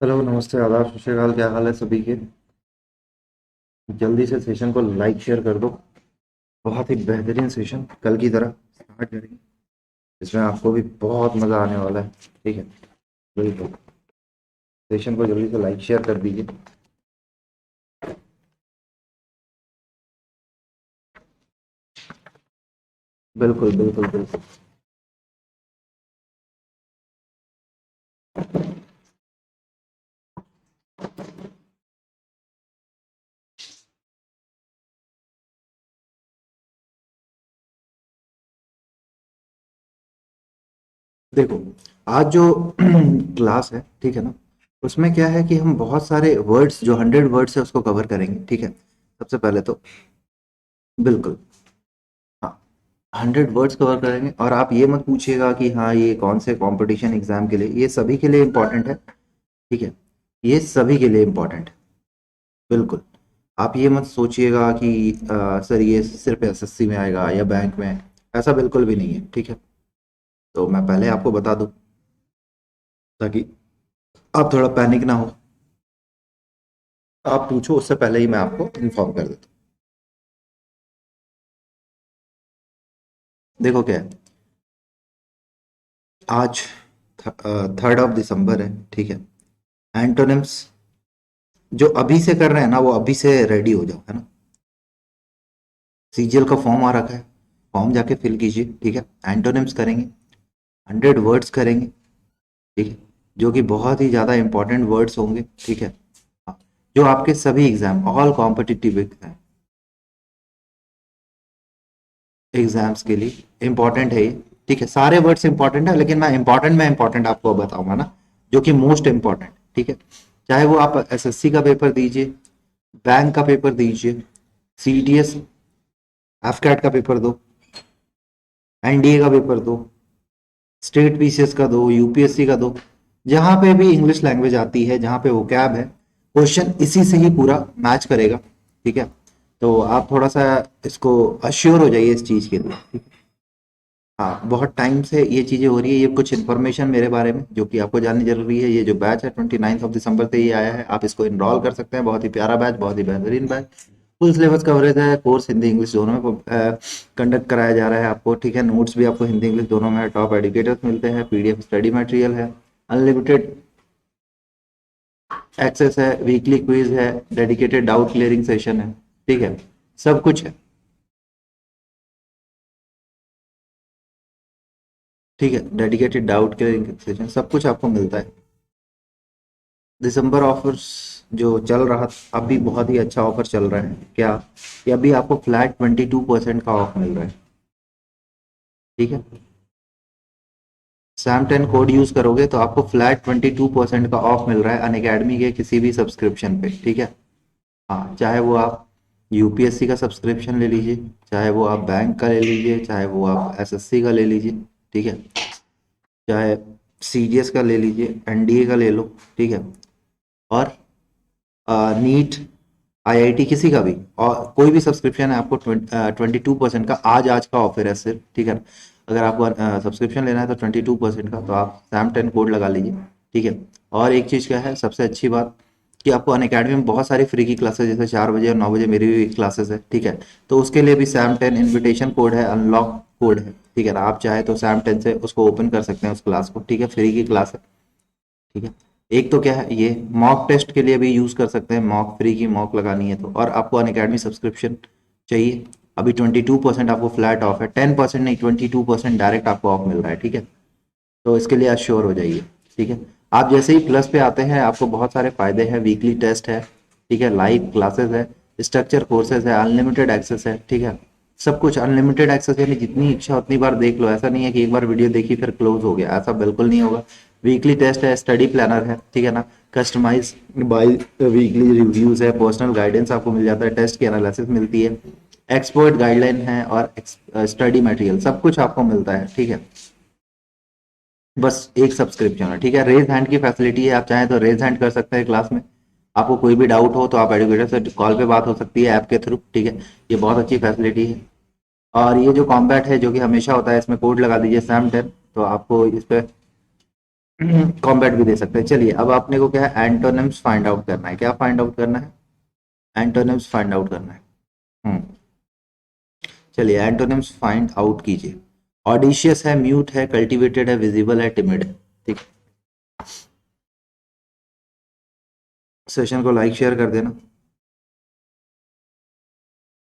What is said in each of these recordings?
Hello, नमस्ते, आदाब, सत श्री अकाल। क्या हाल है सभी के? जल्दी से सेशन को लाइक शेयर कर दो। बहुत ही बेहतरीन सेशन कल की तरह स्टार्ट करेंगे। इसमें आपको भी बहुत मज़ा आने वाला है। ठीक है, बिल्कुल। सेशन को जल्दी से लाइक शेयर कर दीजिए। बिल्कुल बिल्कुल बिल्कुल। देखो, आज जो क्लास है, ठीक है ना, उसमें क्या है कि हम बहुत सारे वर्ड्स, जो 100 वर्ड्स है, उसको कवर करेंगे। ठीक है, सबसे पहले तो बिल्कुल, हाँ, 100 वर्ड्स कवर करेंगे। और आप ये मत पूछिएगा कि हाँ ये कौन से कंपटीशन एग्जाम के लिए, ये सभी के लिए इम्पोर्टेंट है। ठीक है, ये सभी के लिए इम्पोर्टेंट है। बिल्कुल। आप ये मत सोचिएगा कि सर ये सिर्फ एसएससी में आएगा या बैंक में। ऐसा बिल्कुल भी नहीं है। ठीक है, तो मैं पहले आपको बता दूं ताकि आप थोड़ा पैनिक ना हो। आप पूछो उससे पहले ही मैं आपको इन्फॉर्म कर देता हूँ। देखो क्या है, आज 3 दिसंबर है। ठीक है, एंटोनिम्स जो अभी से कर रहे हैं ना, वो अभी से रेडी हो जाओ, है ना। सीजीएल का फॉर्म आ रखा है, फॉर्म जाके फिल कीजिए। ठीक है, एंटोनिम्स करेंगे, 100 वर्ड्स करेंगे। ठीक है, जो कि बहुत ही ज़्यादा इंपॉर्टेंट वर्ड्स होंगे। ठीक है, हाँ, जो आपके सभी exam, all competitive exam, exams के लिए इंपॉर्टेंट है ये। ठीक है, सारे वर्ड्स इंपॉर्टेंट है, लेकिन मैं इंपॉर्टेंट आपको बताऊंगा ना, जो कि मोस्ट इंपॉर्टेंट। ठीक है, चाहे वो आप एसएससी का पेपर दीजिए, बैंक का पेपर दीजिए, सीडीएस, एफकैट का पेपर दो, एनडीए का पेपर दो, स्टेट पीसीएस का दो, यूपीएससी का दो, जहां पे भी इंग्लिश लैंग्वेज आती है, जहां पे वोकैब है, क्वेश्चन इसी से ही पूरा मैच करेगा। ठीक है, तो आप थोड़ा सा इसको अश्योर हो जाइए इस चीज के लिए। ठीक है? हाँ, बहुत टाइम से ये चीजें हो रही है। ये कुछ इन्फॉर्मेशन मेरे बारे में जो कि आपको जाननी जरूरी है। ये जो बैच है 29 दिसंबर से ये आया है, आप इसको इनरोल कर सकते हैं। बहुत ही प्यारा बैच, बहुत ही बेहतरीन बैच। फुल सिलेबस कवरेज है, कोर्स हिंदी इंग्लिश दोनों में कंडक्ट कराया जा रहा है आपको। ठीक है, नोट्स भी आपको हिंदी इंग्लिश दोनों में है, टॉप एडुकेटर्स मिलते हैं, पीडीएफ स्टडी मटेरियल है, अनलिमिटेड एक्सेस है, वीकली क्विज है, डेडिकेटेड डाउट क्लियरिंग सेशन है। ठीक है, सब कुछ है। ठीक है, डेडिकेटेड डाउट क्लियरिंग सेशन, सब कुछ आपको मिलता है। दिसंबर ऑफर्स जो चल रहा, अभी बहुत ही अच्छा ऑफर चल रहा है। क्या, कि अभी आपको फ्लैट 22% का ऑफ मिल रहा है। ठीक है, सैम 10 कोड यूज करोगे तो आपको फ्लैट 22% का ऑफ मिल रहा है अन अकेडमी के किसी भी सब्सक्रिप्शन पे। ठीक है, हाँ, चाहे वो आप यूपीएससी का सब्सक्रिप्शन ले लीजिए, चाहे वो आप बैंक का ले लीजिए, चाहे वो आप एसएससी का ले लीजिए। ठीक है, चाहे सीडीएस का ले लीजिए, एनडीए का ले लो। ठीक है, और नीट, आईआईटी, किसी का भी, और कोई भी सब्सक्रिप्शन है, आपको 22% का आज का ऑफर है सिर्फ। ठीक है, अगर आपको सब्सक्रिप्शन लेना है तो 22% का, तो आप सैम 10 कोड लगा लीजिए। ठीक है, और एक चीज़ क्या है, सबसे अच्छी बात, कि आपको अन अकेडमी में बहुत सारी फ्री की क्लासेस, जैसे 4 बजे और 9 बजे मेरी भी क्लासेस है। ठीक है, तो उसके लिए भी सैम 10 इनविटेशन कोड है, अनलॉक कोड है। ठीक है ना, आप चाहे तो सैम 10 से उसको ओपन कर सकते हैं उस क्लास को। ठीक है, फ्री की क्लास है। ठीक है, एक तो क्या है, ये मॉक टेस्ट के लिए भी यूज कर सकते हैं, मॉक फ्री की मॉक लगानी है तो। और आपको अन अकेडमी सब्सक्रिप्शन चाहिए, अभी 22% आपको फ्लैट ऑफ है, 10% नहीं, 22% डायरेक्ट आपको ऑफ मिल रहा है। ठीक है, तो इसके लिए अश्योर हो जाइए। ठीक है, आप जैसे ही प्लस पे आते हैं, आपको बहुत सारे फायदे हैं, वीकली टेस्ट है। ठीक है, लाइव क्लासेस है, स्ट्रक्चर कोर्सेज है, अनलिमिटेड एक्सेस है। ठीक है, सब कुछ अनलिमिटेड एक्सेस, यानी जितनी इच्छा उतनी बार देख लो। ऐसा नहीं है कि एक बार वीडियो देखी फिर क्लोज हो गया, ऐसा बिल्कुल नहीं होगा। वीकली टेस्ट है, स्टडी प्लानर है। ठीक है ना, कस्टमाइज बाय वीकली रिव्यूज है, पर्सनल गाइडेंस आपको मिल जाता है, टेस्ट की एनालिसिस मिलती है, एक्सपर्ट गाइडलाइन है, और स्टडी मटेरियल, सब कुछ आपको मिलता है। ठीक है, बस एक सब्सक्रिप्शन है। ठीक है, रेज हैंड की फैसिलिटी है, आप चाहें तो रेज हैंड कर सकते हैं क्लास में। आपको कोई भी डाउट हो तो आप एडुकेटर से कॉल पे बात हो सकती है ऐप के थ्रू। ठीक है, ये बहुत अच्छी फैसिलिटी है। और ये जो कॉम्बैट है, जो कि हमेशा होता है, इसमें कोड लगा दीजिए सैम 10, तो आपको इस पे कॉम्बैट भी दे सकते हैं। चलिए अब आपने को क्या है, एंटोनिम्स फाइंड आउट करना है। क्या फाइंड आउट करना है? एंटोनिम्स फाइंड आउट करना है। हम्म चलिए एंटोनिम्स फाइंड आउट कीजिए। ऑडिशियस है, म्यूट है, कल्टिवेटेड है, विजिबल है, टिमिड है। ठीक, सेशन को लाइक शेयर कर देना।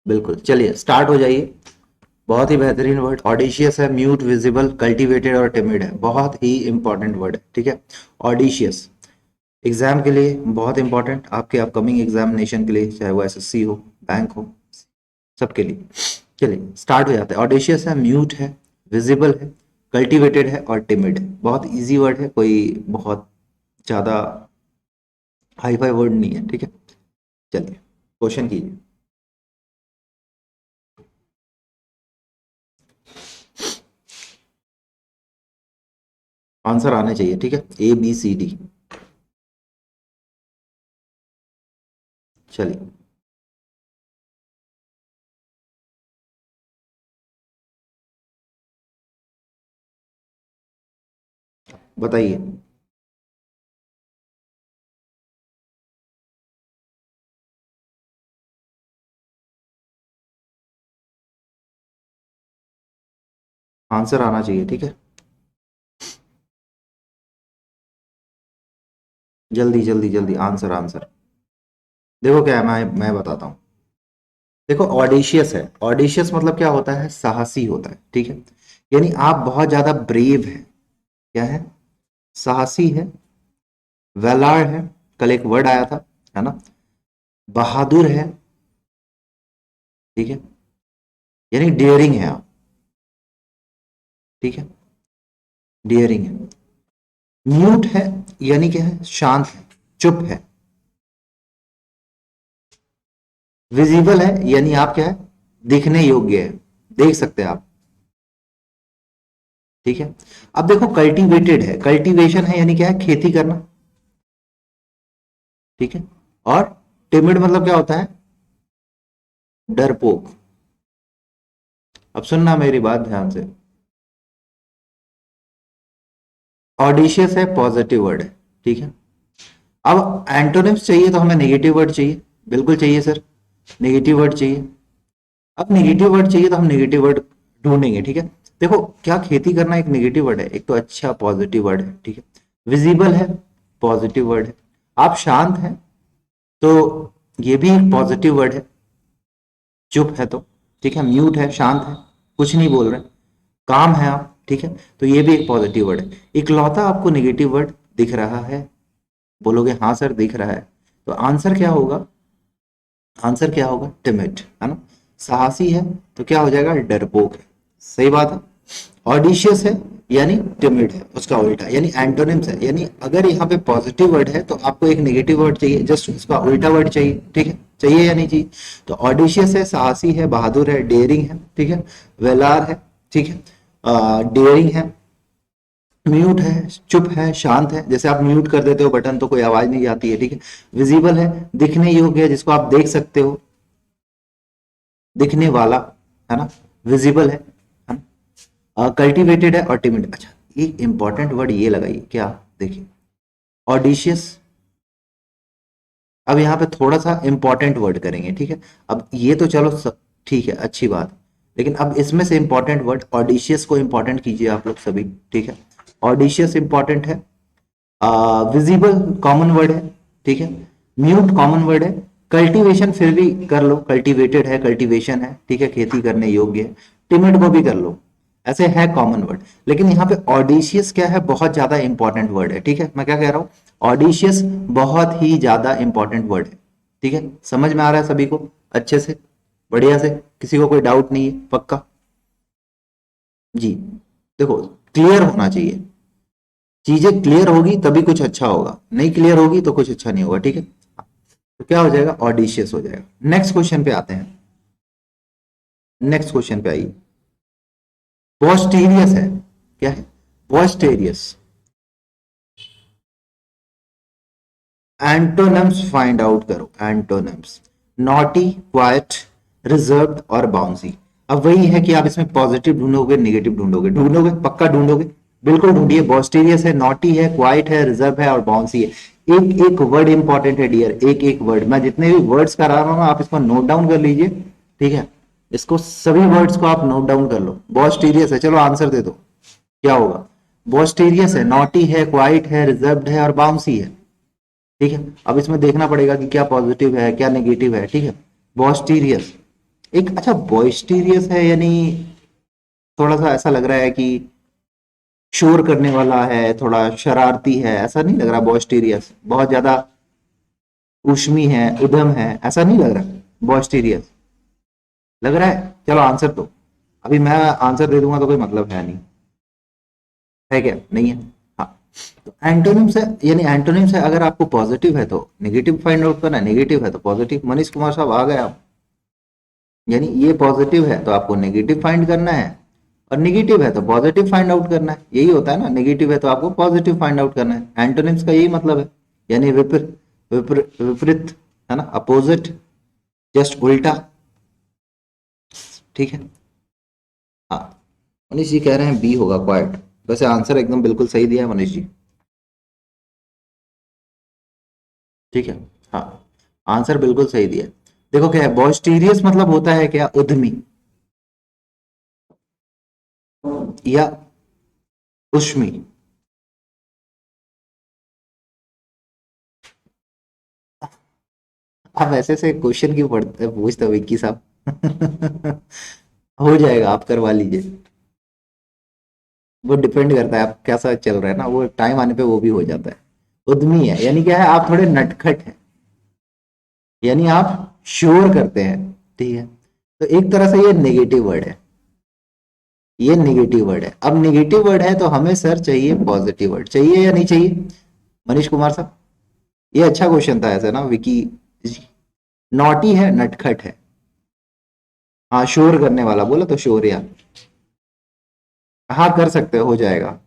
बिल्कुल, चलिए स्टार्ट हो जाइए। बहुत ही बेहतरीन वर्ड ऑडिशियस है, म्यूट, विजिबल, कल्टिवेटेड और टिमिड है। बहुत ही इंपॉर्टेंट वर्ड है, ठीक है। ऑडिशियस एग्जाम के लिए बहुत इंपॉर्टेंट, आपके अपकमिंग एग्जामिनेशन के लिए, चाहे वो एसएससी हो, बैंक हो, सबके लिए। चलिए स्टार्ट हो जाता है। ऑडिशियस है, म्यूट है, विजिबल है, कल्टिवेटेड है और टिमिड है। बहुत इजी वर्ड है, कोई बहुत ज्यादा हाई फाई वर्ड नहीं है, ठीक है। चलिए क्वेश्चन कीजिए। आंसर आने चाहिए, ठीक है, ABCD। चलिए बताइए। आंसर आना चाहिए, ठीक है। जल्दी जल्दी जल्दी आंसर आंसर। देखो क्या है, मैं बताता हूँ। देखो ऑडिशियस है, ऑडिशियस मतलब क्या होता है, साहसी होता है, ठीक है। यानी आप बहुत ज्यादा ब्रेव है। क्या है? साहसी है, वेलार है, कल एक वर्ड आया था, है ना, बहादुर है, ठीक है, यानी डियरिंग है आप, ठीक है, डियरिंग है। म्यूट है यानी क्या है, शांत है, चुप है। विजिबल है यानी आप क्या है, दिखने योग्य है, देख सकते हैं आप, ठीक है। अब देखो कल्टीवेटेड है, कल्टीवेशन है यानी क्या है, खेती करना, ठीक है। और टिमिड मतलब क्या होता है, डरपोक। अब सुनना मेरी बात ध्यान से। ऑडिशियस है, पॉजिटिव वर्ड है, ठीक है। अब एंटोनिम्स चाहिए तो हमें नेगेटिव वर्ड चाहिए। बिल्कुल चाहिए सर, नेगेटिव वर्ड चाहिए। अब नेगेटिव वर्ड चाहिए तो हम नेगेटिव वर्ड ढूंढेंगे, ठीक है। देखो क्या खेती करना एक नेगेटिव वर्ड है, एक तो अच्छा पॉजिटिव वर्ड है, ठीक है। विजिबल है, पॉजिटिव वर्ड है। आप शांत हैं तो ये भी एक पॉजिटिव वर्ड है। चुप है तो, ठीक है, म्यूट है, शांत है, कुछ नहीं बोल रहे, काम है आप, ठीक है, तो ये भी एक पॉजिटिव वर्ड है। इकलौता आपको नेगेटिव वर्ड दिख रहा है, बोलोगे हाँ सर दिख रहा है, तो आंसर क्या होगा, आंसर क्या होगा, टिमिड, है ना। साहसी है तो क्या हो जाएगा, डरपोक है, सही बात है। ऑडिशियस है यानी टिमिड है, उसका उल्टा यानी एंटोनिम्स है। यानी अगर यहाँ पे पॉजिटिव वर्ड है तो आपको एक नेगेटिव वर्ड चाहिए, जस्ट उसका उल्टा वर्ड चाहिए, ठीक है, चाहिए या नहीं चाहिए। तो ऑडिशियस है, साहसी है, बहादुर है, डेयरिंग है, ठीक है, वेलार है, ठीक है, डेयरिंग है, म्यूट है, चुप है, शांत है, जैसे आप म्यूट कर देते हो बटन तो कोई आवाज नहीं आती है, ठीक है। विजिबल है, दिखने योग्य है, जिसको आप देख सकते हो, दिखने वाला, है ना, विजिबल है ना। कल्टिवेटेड है और टिमिड। अच्छा एक इंपॉर्टेंट वर्ड ये लगाइए, क्या, देखिए ऑडिशियस। अब यहाँ पे थोड़ा सा इंपॉर्टेंट वर्ड करेंगे, ठीक है। अब ये तो चलो ठीक है, अच्छी बात, लेकिन अब इसमें से इंपॉर्टेंट वर्ड ऑडिशियस को इंपॉर्टेंट कीजिए आप लोग सभी, ठीक है। ऑडिशियस इंपॉर्टेंट है, विजिबल कॉमन वर्ड है, ठीक है, म्यूट कॉमन वर्ड है, कल्टीवेशन फिर भी कर लो, कल्टीवेटेड है, कल्टीवेशन है, ठीक है, खेती करने योग्य है, टिमिड को भी कर लो, ऐसे है कॉमन वर्ड। लेकिन यहाँ पे ऑडिशियस क्या है, बहुत ज्यादा इंपॉर्टेंट वर्ड है, ठीक है। मैं क्या कह रहा हूँ, ऑडिशियस बहुत ही ज्यादा इंपॉर्टेंट वर्ड है, ठीक है। समझ में आ रहा है सभी को अच्छे से, बढ़िया से, किसी को कोई डाउट नहीं है, पक्का जी। देखो क्लियर होना चाहिए, चीजें क्लियर होगी तभी कुछ अच्छा होगा, नहीं क्लियर होगी तो कुछ अच्छा नहीं होगा, ठीक है। तो क्या हो जाएगा, ऑडिशियस हो जाएगा। नेक्स्ट क्वेश्चन पे आते हैं, नेक्स्ट क्वेश्चन पे आइए। पोस्टेरियस है, क्या है, पोस्टेरियस। एंटोनिम्स फाइंड आउट करो, एंटोनिम्स, नॉटी, क्वाइट, रिजर्व्ड और बाउंसी। अब वही है कि आप इसमें पॉजिटिव ढूंढोगे, नेगेटिव ढूंढोगे, ढूंढोगे पक्का ढूंढोगे, बिल्कुल ढूंढिए। बॉस्टेरियस है, नॉटी है, क्वाइट है, रिजर्व है और बाउंसी है। एक एक वर्ड इंपॉर्टेंट है डियर, एक एक वर्ड। मैं जितने भी वर्ड्स करा रहा हूँ ना, आप इसको नोट डाउन कर लीजिए, ठीक है। इसको सभी वर्ड्स को आप नोट डाउन कर लो। बॉस्टेरियस है, चलो आंसर दे दो, क्या होगा? बॉस्टेरियस है, नॉटी है, क्वाइट है, रिजर्व्ड है और बाउंसी है, ठीक है। अब इसमें देखना पड़ेगा कि क्या पॉजिटिव है क्या नेगेटिव है, ठीक है। बॉस्टीरियस एक, अच्छा बॉस्टीरियस है यानी थोड़ा सा ऐसा लग रहा है कि शोर करने वाला है, थोड़ा शरारती है, ऐसा नहीं लग रहा? बॉस्टीरियस बहुत ज्यादा उष्मी है, उद्यम है, ऐसा नहीं लग रहा बॉस्टीरियस? लग रहा है? चलो आंसर दो। अभी मैं आंसर दे दूंगा तो कोई मतलब है नहीं, है क्या? नहीं है। हाँ, तो एंटोनिम्स है, यानी एंटोनिम्स है अगर आपको पॉजिटिव है तो नेगेटिव फाइंड आउट करना है, नेगेटिव है तो पॉजिटिव। मनीष कुमार साहब आ गए आप। यानी ये पॉजिटिव है तो आपको नेगेटिव फाइंड करना है, और नेगेटिव है तो पॉजिटिव फाइंड आउट करना है। यही होता है ना, नेगेटिव है तो आपको पॉजिटिव फाइंड आउट करना है। एंटोनिम्स का यही मतलब है, यानी विपरीत, है ना, अपोजिट, जस्ट उल्टा, ठीक है। हाँ, मनीष जी कह रहे हैं बी होगा, क्वाइट। वैसे आंसर एकदम बिल्कुल सही दिया है मनीष जी, ठीक है। हाँ, आंसर बिल्कुल सही दिया है। देखो क्या है, बॉस्टीरियस मतलब होता है क्या? उद्यमी या उष्मी। आप ऐसे से क्वेश्चन क्यों पढ़ते पूछते हो विक्की साहब? हो जाएगा, आप करवा लीजिए। वो डिपेंड करता है आप कैसा चल रहा है ना, वो टाइम आने पे वो भी हो जाता है। उद्यमी है यानी क्या है, आप थोड़े नटखट हैं, यानी आप शोर करते हैं, ठीक है। तो एक तरह से ये नेगेटिव वर्ड है, ये नेगेटिव वर्ड है। अब नेगेटिव वर्ड है तो हमें सर चाहिए पॉजिटिव वर्ड, चाहिए या नहीं चाहिए मनीष कुमार साहब? ये अच्छा क्वेश्चन था ऐसे ना विकी जी। नॉटी है, नटखट है। हाँ, शोर करने वाला बोला तो शोर या। हाँ कर सकते हो जाएगा,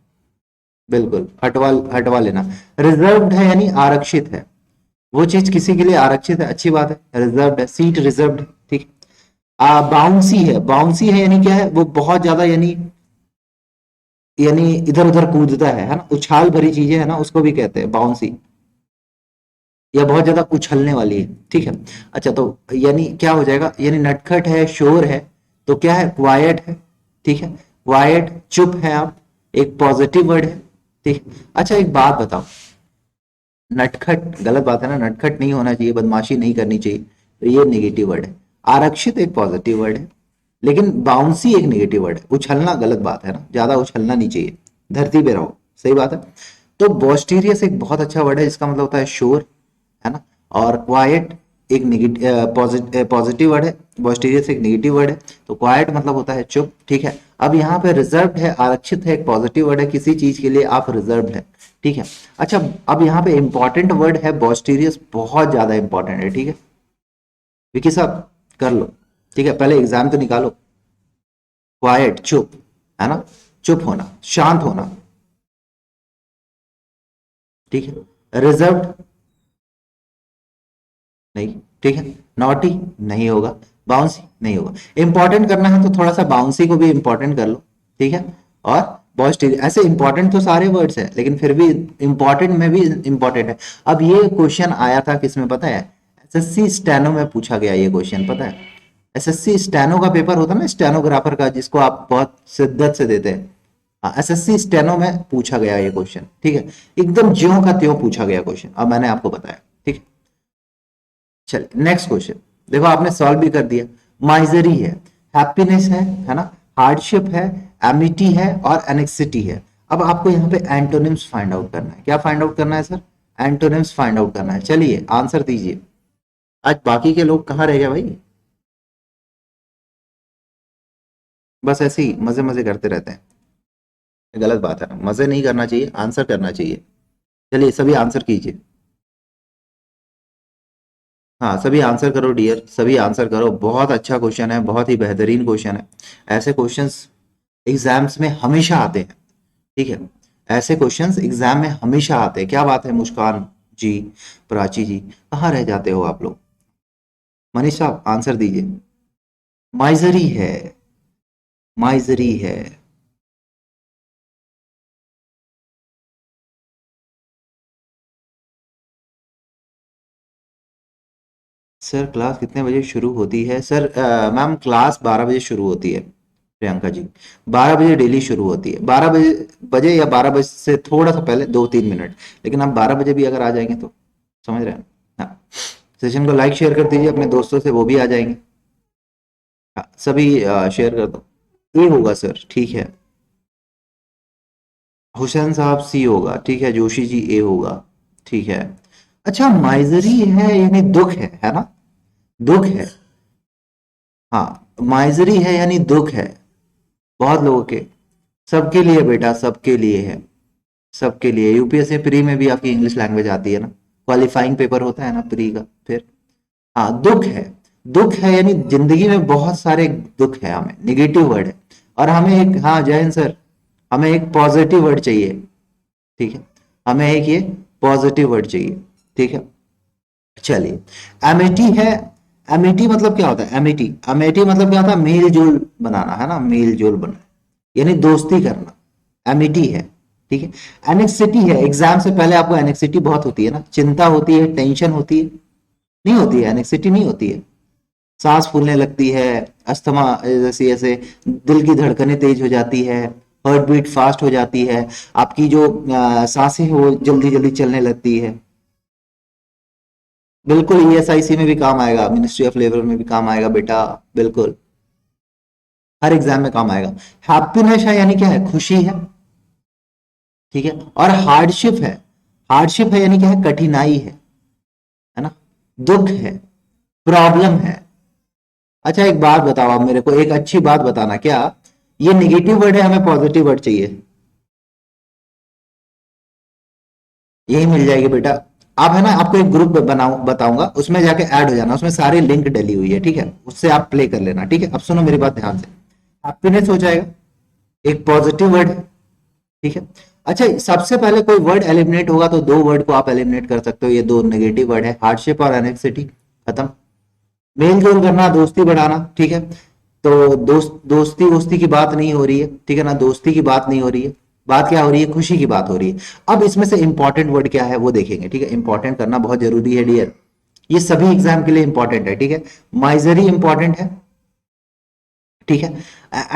बिल्कुल हटवा हटवा लेना। रिजर्व्ड है यानी आरक्षित है, वो चीज किसी के लिए आरक्षित है, अच्छी बात है। रिजर्व्ड है, सीट रिजर्व्ड है, ठीक। बाउंसी है, बाउंसी है यानी क्या है, वो बहुत ज्यादा यानी इधर उधर कूदता है ना, उछाल भरी चीजें है ना, उसको भी कहते हैं बाउंसी, या बहुत ज्यादा उछलने वाली है, ठीक है। अच्छा, तो यानी क्या हो जाएगा, यानी नटखट है, शोर है, तो क्या है? क्वाइट है, ठीक है। क्वाइट, चुप है आप, एक पॉजिटिव वर्ड है, ठीक। अच्छा एक बात बताओ, नटखट गलत बात है ना, नटखट नहीं होना चाहिए, बदमाशी नहीं करनी चाहिए, तो ये नेगेटिव वर्ड है। आरक्षित एक पॉजिटिव वर्ड है, लेकिन बाउंसी एक नेगेटिव वर्ड है। उछलना गलत बात है ना, ज्यादा उछलना नहीं चाहिए, धरती पे रहो, सही बात है। तो बॉस्टीरियस एक बहुत अच्छा वर्ड है जिसका मतलब होता है शोर, है ना। और क्वाइट एक नेगेटिव पॉजिटिव वर्ड है, बॉस्टीरियस एक नेगेटिव वर्ड है। तो क्वाइट मतलब होता है चुप, ठीक है। अब यहाँ पे रिजर्व्ड है, आरक्षित है, एक पॉजिटिव वर्ड है, किसी चीज के लिए आप रिजर्व्ड है, ठीक है। अच्छा, अब यहाँ पे इंपॉर्टेंट वर्ड है बॉस्टीरियस, बहुत ज्यादा इंपॉर्टेंट है, ठीक है। विकी साहब कर लो, ठीक है, पहले एग्जाम तो निकालो। क्वाइट चुप, है ना, चुप होना, शांत होना, ठीक है। रिजर्व्ड नहीं, ठीक है। नॉटी नहीं होगा, बाउंसी नहीं होगा। इंपॉर्टेंट करना है तो थोड़ा सा बाउंसी को भी इंपॉर्टेंट कर लो, ठीक है। और पॉजिटिव, ऐसे इंपॉर्टेंट तो सारे वर्ड्स है लेकिन फिर भी इंपॉर्टेंट में भी इंपॉर्टेंट है। अब ये क्वेश्चन आया था किसमें पता है? एसएससी स्टेनो में पूछा गया ये क्वेश्चन, पता है? एसएससी स्टेनो का पेपर होता है ना, स्टेनोग्राफर का, जिसको आप बहुत शिद्दत से देते हैं। हाँ, एसएससी स्टेनो में पूछा गया ये क्वेश्चन, ठीक है। एकदम ज्यों का त्यों पूछा गया क्वेश्चन, अब मैंने आपको बताया, ठीक है। चलिए नेक्स्ट क्वेश्चन, देखो आपने सॉल्व भी कर दिया। माइजरी है, हैप्पीनेस है ना, हार्डशिप है, एमिटी है और एनेक्सिटी है। अब आपको यहाँ पे एंटोनिम्स फाइंड आउट करना है। क्या फाइंड आउट करना है सर? एंटोनिम्स फाइंड आउट करना है। चलिए आंसर दीजिए। आज बाकी के लोग कहाँ रह गए भाई? बस ऐसे ही मजे मजे करते रहते हैं, ये गलत बात है ना, मजे नहीं करना चाहिए, आंसर करना चाहिए। चलिए सभी आंसर कीजिए। हाँ सभी आंसर करो डियर, सभी आंसर करो। बहुत अच्छा क्वेश्चन है, बहुत ही बेहतरीन क्वेश्चन है। ऐसे क्वेश्चंस एग्जाम्स में हमेशा आते हैं, ठीक है। ऐसे क्वेश्चंस एग्जाम में हमेशा आते हैं। क्या बात है मुस्कान जी, प्राची जी, कहाँ रह जाते हो आप लोग? मनीष साहब आंसर दीजिए। माइजरी है, माइजरी है। सर क्लास कितने बजे शुरू होती है? सर मैम क्लास 12 बजे शुरू होती है प्रियंका जी। 12 बजे डेली शुरू होती है, 12 बजे या 12 बजे से थोड़ा सा पहले 2-3 मिनट। लेकिन आप 12 बजे भी अगर आ जाएंगे तो समझ रहे हैं। हाँ, सेशन को लाइक शेयर कर दीजिए अपने दोस्तों से, वो भी आ जाएंगे। हाँ, सभी शेयर कर दो। ए होगा सर, ठीक है। हुसैन साहब सी होगा, ठीक है। जोशी जी ए होगा, ठीक है। अच्छा, माइजरी है यानी दुख है ना? दुख है। हाँ, माइजरी है यानी दुख है बहुत लोगों के। सबके लिए बेटा, सबके लिए है। सबके लिए। यूपीएससी प्री में भी आपकी इंग्लिश लैंग्वेज आती है ना, क्वालिफाइंग पेपर होता है ना प्री का फिर। हाँ, दुख है। दुख है यानी जिंदगी में बहुत सारे दुख है, हमें निगेटिव वर्ड है। और हमें एक, हाँ जय हिंद सर, हमें एक पॉजिटिव वर्ड चाहिए, ठीक है। हमें एक ये पॉजिटिव वर्ड चाहिए, ठीक है। चलिए, एमिटी है। एमिटी मतलब क्या होता है? एमिटी, अमेठी मतलब क्या होता है? मेल जोल बनाना, है ना, मेल जोल बनाना यानी दोस्ती करना, एमिटी है, ठीक है। एनेक्सिटी है। एग्जाम से पहले आपको एनेक्सिटी बहुत होती है ना, चिंता होती है, टेंशन होती है। नहीं होती है एनेक्सिटी? नहीं होती है। सांस फूलने लगती है, अस्थमा जैसे ऐसे, दिल की धड़कनें तेज हो जाती है, हार्ट बीट फास्ट हो जाती है, आपकी जो सांसें हैं वो जल्दी जल्दी चलने लगती है। बिल्कुल, ईएसआईसी में भी काम आएगा, मिनिस्ट्री ऑफ लेबर में भी काम आएगा बेटा, बिल्कुल। हर एग्जाम में काम आएगा। हैप्पीनेस है यानी क्या है? खुशी है, ठीक है। और हार्डशिप है। हार्डशिप है यानी क्या है? कठिनाई है ना, दुख है, प्रॉब्लम है। अच्छा, एक बात बताओ आप मेरे को, एक अच्छी बात बताना, क्या ये निगेटिव वर्ड है, हमें पॉजिटिव वर्ड चाहिए? यही मिल जाएगी बेटा। आप, है ना, आपको एक ग्रुप बनाऊं बताऊंगा, उसमें जाके ऐड हो जाना, उसमें सारी लिंक डली हुई है, ठीक है, उससे आप प्ले कर लेना, ठीक है। अब सुनो मेरी बात ध्यान से। हैप्पीनेस हो जाएगा, एक पॉजिटिव वर्ड है, ठीक है। अच्छा, सबसे पहले कोई वर्ड एलिमिनेट होगा तो दो वर्ड को आप एलिमिनेट कर सकते हो, ये दो नेगेटिव वर्ड है, हार्डशिप और एनेक्सिटी, खत्म। मेल जोल करना, दोस्ती बढ़ाना, ठीक है। तो दोस्ती वोस्ती की बात नहीं हो रही है, ठीक है ना, दोस्ती की बात नहीं हो रही है। बात क्या हो रही है? खुशी की बात हो रही है। अब इसमें से इंपॉर्टेंट वर्ड क्या है वो देखेंगे, ठीक है। इंपॉर्टेंट करना बहुत जरूरी है डियर, ये सभी एग्जाम के लिए इंपॉर्टेंट है, ठीक है। माइजरी इंपॉर्टेंट है, ठीक है।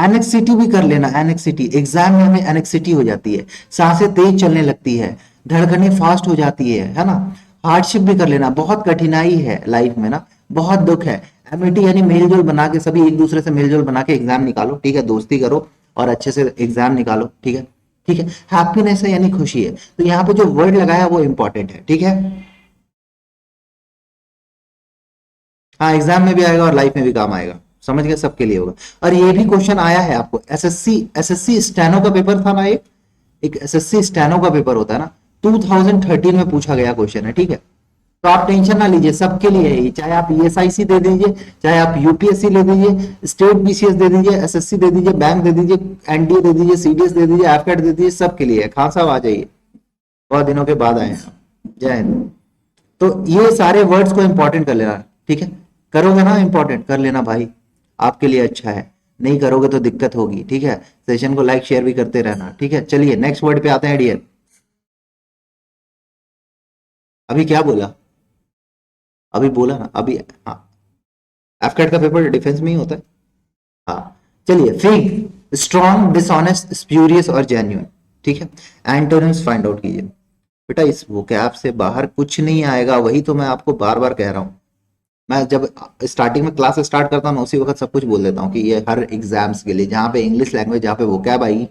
एनेक्सिटी भी कर लेना, एनेक्सिटी एग्जाम में हमें एनेक्सिटी हो जाती है, सांसें तेज चलने लगती है, धड़कनें फास्ट हो जाती है ना। हार्डशिप भी कर लेना, बहुत कठिनाई है लाइफ में ना, बहुत दुख है। एमिटी यानी मेलजोल बना के, सभी एक दूसरे से मेलजोल बना के एग्जाम निकालो, ठीक है, दोस्ती करो और अच्छे से एग्जाम निकालो, ठीक है। ठीक है। हैप्पीनेस है यानी खुशी है, तो यहाँ पे जो वर्ड लगाया वो इंपॉर्टेंट है, ठीक है। हाँ, एग्जाम में भी आएगा और लाइफ में भी काम आएगा, समझ गए, सबके लिए होगा। और ये भी क्वेश्चन आया है आपको, एसएससी, एसएससी स्टेनो का पेपर था ना, एक एक एसएससी स्टेनो का पेपर होता है ना, 2013 में पूछा गया क्वेश्चन है, ठीक है। तो आप टेंशन ना लीजिए, सबके लिए है ये, चाहे आप ईएसआईसी दे दीजिए, चाहे आप यूपीएससी ले दीजिए, स्टेट बीसीएस दे दीजिए, एसएससी दे दीजिए, बैंक दे दीजिए, एनडीए दे दीजिए, सीडीएस दे दीजिए, एफकेट दे दीजिए, सबके लिए है। खान साहब आ जाइए, बहुत दिनों के बाद आए हैं। जय हिंद। तो ये सारे वर्ड्स को इंपॉर्टेंट कर लेना, ठीक है। करोगे ना, इंपॉर्टेंट कर लेना भाई, आपके लिए अच्छा है। नहीं करोगे तो दिक्कत होगी, ठीक है। सेशन को लाइक शेयर भी करते रहना, ठीक है। चलिए नेक्स्ट वर्ड पे आते हैं डियर। अभी क्या बोला? अभी बोला ना अभी, हाँ। एफकेट का पेपर डिफेंस में ही होता है। हाँ, चलिए, फेक, स्ट्रॉन्ग, डिसऑनेस्ट, स्प्यूरियस और जेन्युइन, ठीक है। एंटोनिम्स फाइंड आउट कीजिए बेटा, इस वोकैब से बाहर कुछ नहीं आएगा, वही तो मैं आपको बार बार कह रहा हूँ। मैं जब स्टार्टिंग में क्लास स्टार्ट करता हूँ ना, उसी वक्त सब कुछ बोल देता हूँ कि ये हर एग्जाम्स के लिए, जहाँ पे इंग्लिश लैंग्वेज, जहाँ पे वोकैब आएगी,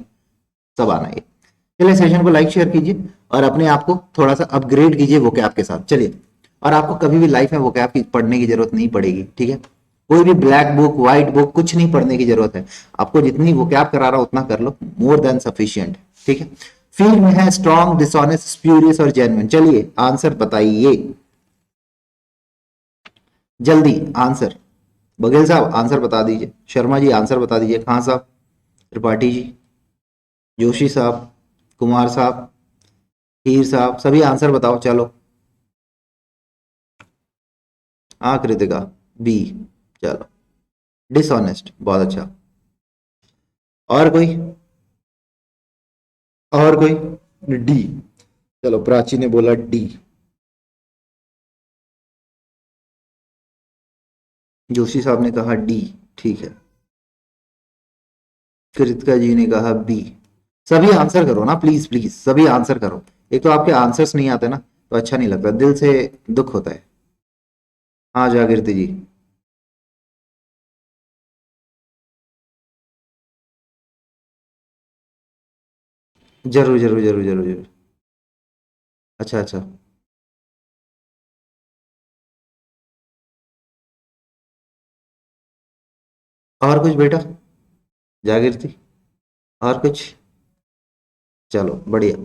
सब आना है। चलिए, सेशन को लाइक शेयर कीजिए और अपने आप को थोड़ा सा अपग्रेड कीजिए वोकैब के साथ, चलिए। और आपको कभी भी लाइफ में वोकैब की पढ़ने की जरूरत नहीं पड़ेगी, ठीक है। कोई भी ब्लैक बुक, व्हाइट बुक, कुछ नहीं पढ़ने की जरूरत है। आपको जितनी वोकैब करा रहा हो उतना कर लो, मोर देन सफिशियंट, ठीक है। फील्ड में है स्ट्रॉन्ग, डिसऑनेस्ट, स्प्यूरियस और जेन्युइन। चलिए आंसर बताइए जल्दी, आंसर। बघेल साहब आंसर बता दीजिए, शर्मा जी आंसर बता दीजिए, खान साहब, त्रिपाठी जी, जोशी साहब, कुमार साहब, हीर साहब, सभी आंसर बताओ चलो। हाँ कृतिका, बी, चलो। डिसऑनेस्ट, बहुत अच्छा। और कोई? और कोई? डी। चलो, प्राची ने बोला डी। जोशी साहब ने कहा डी, ठीक है। कृतिका जी ने कहा बी। सभी आंसर करो ना, प्लीज प्लीज सभी आंसर करो। एक तो आपके आंसर्स नहीं आते ना, तो अच्छा नहीं लगता, दिल से दुख होता है। हाँ जागृति जी। जरूर जरूर जरूर जरूर जरूर। अच्छा अच्छा। और कुछ बेटा, जागृति, और कुछ? चलो बढ़िया।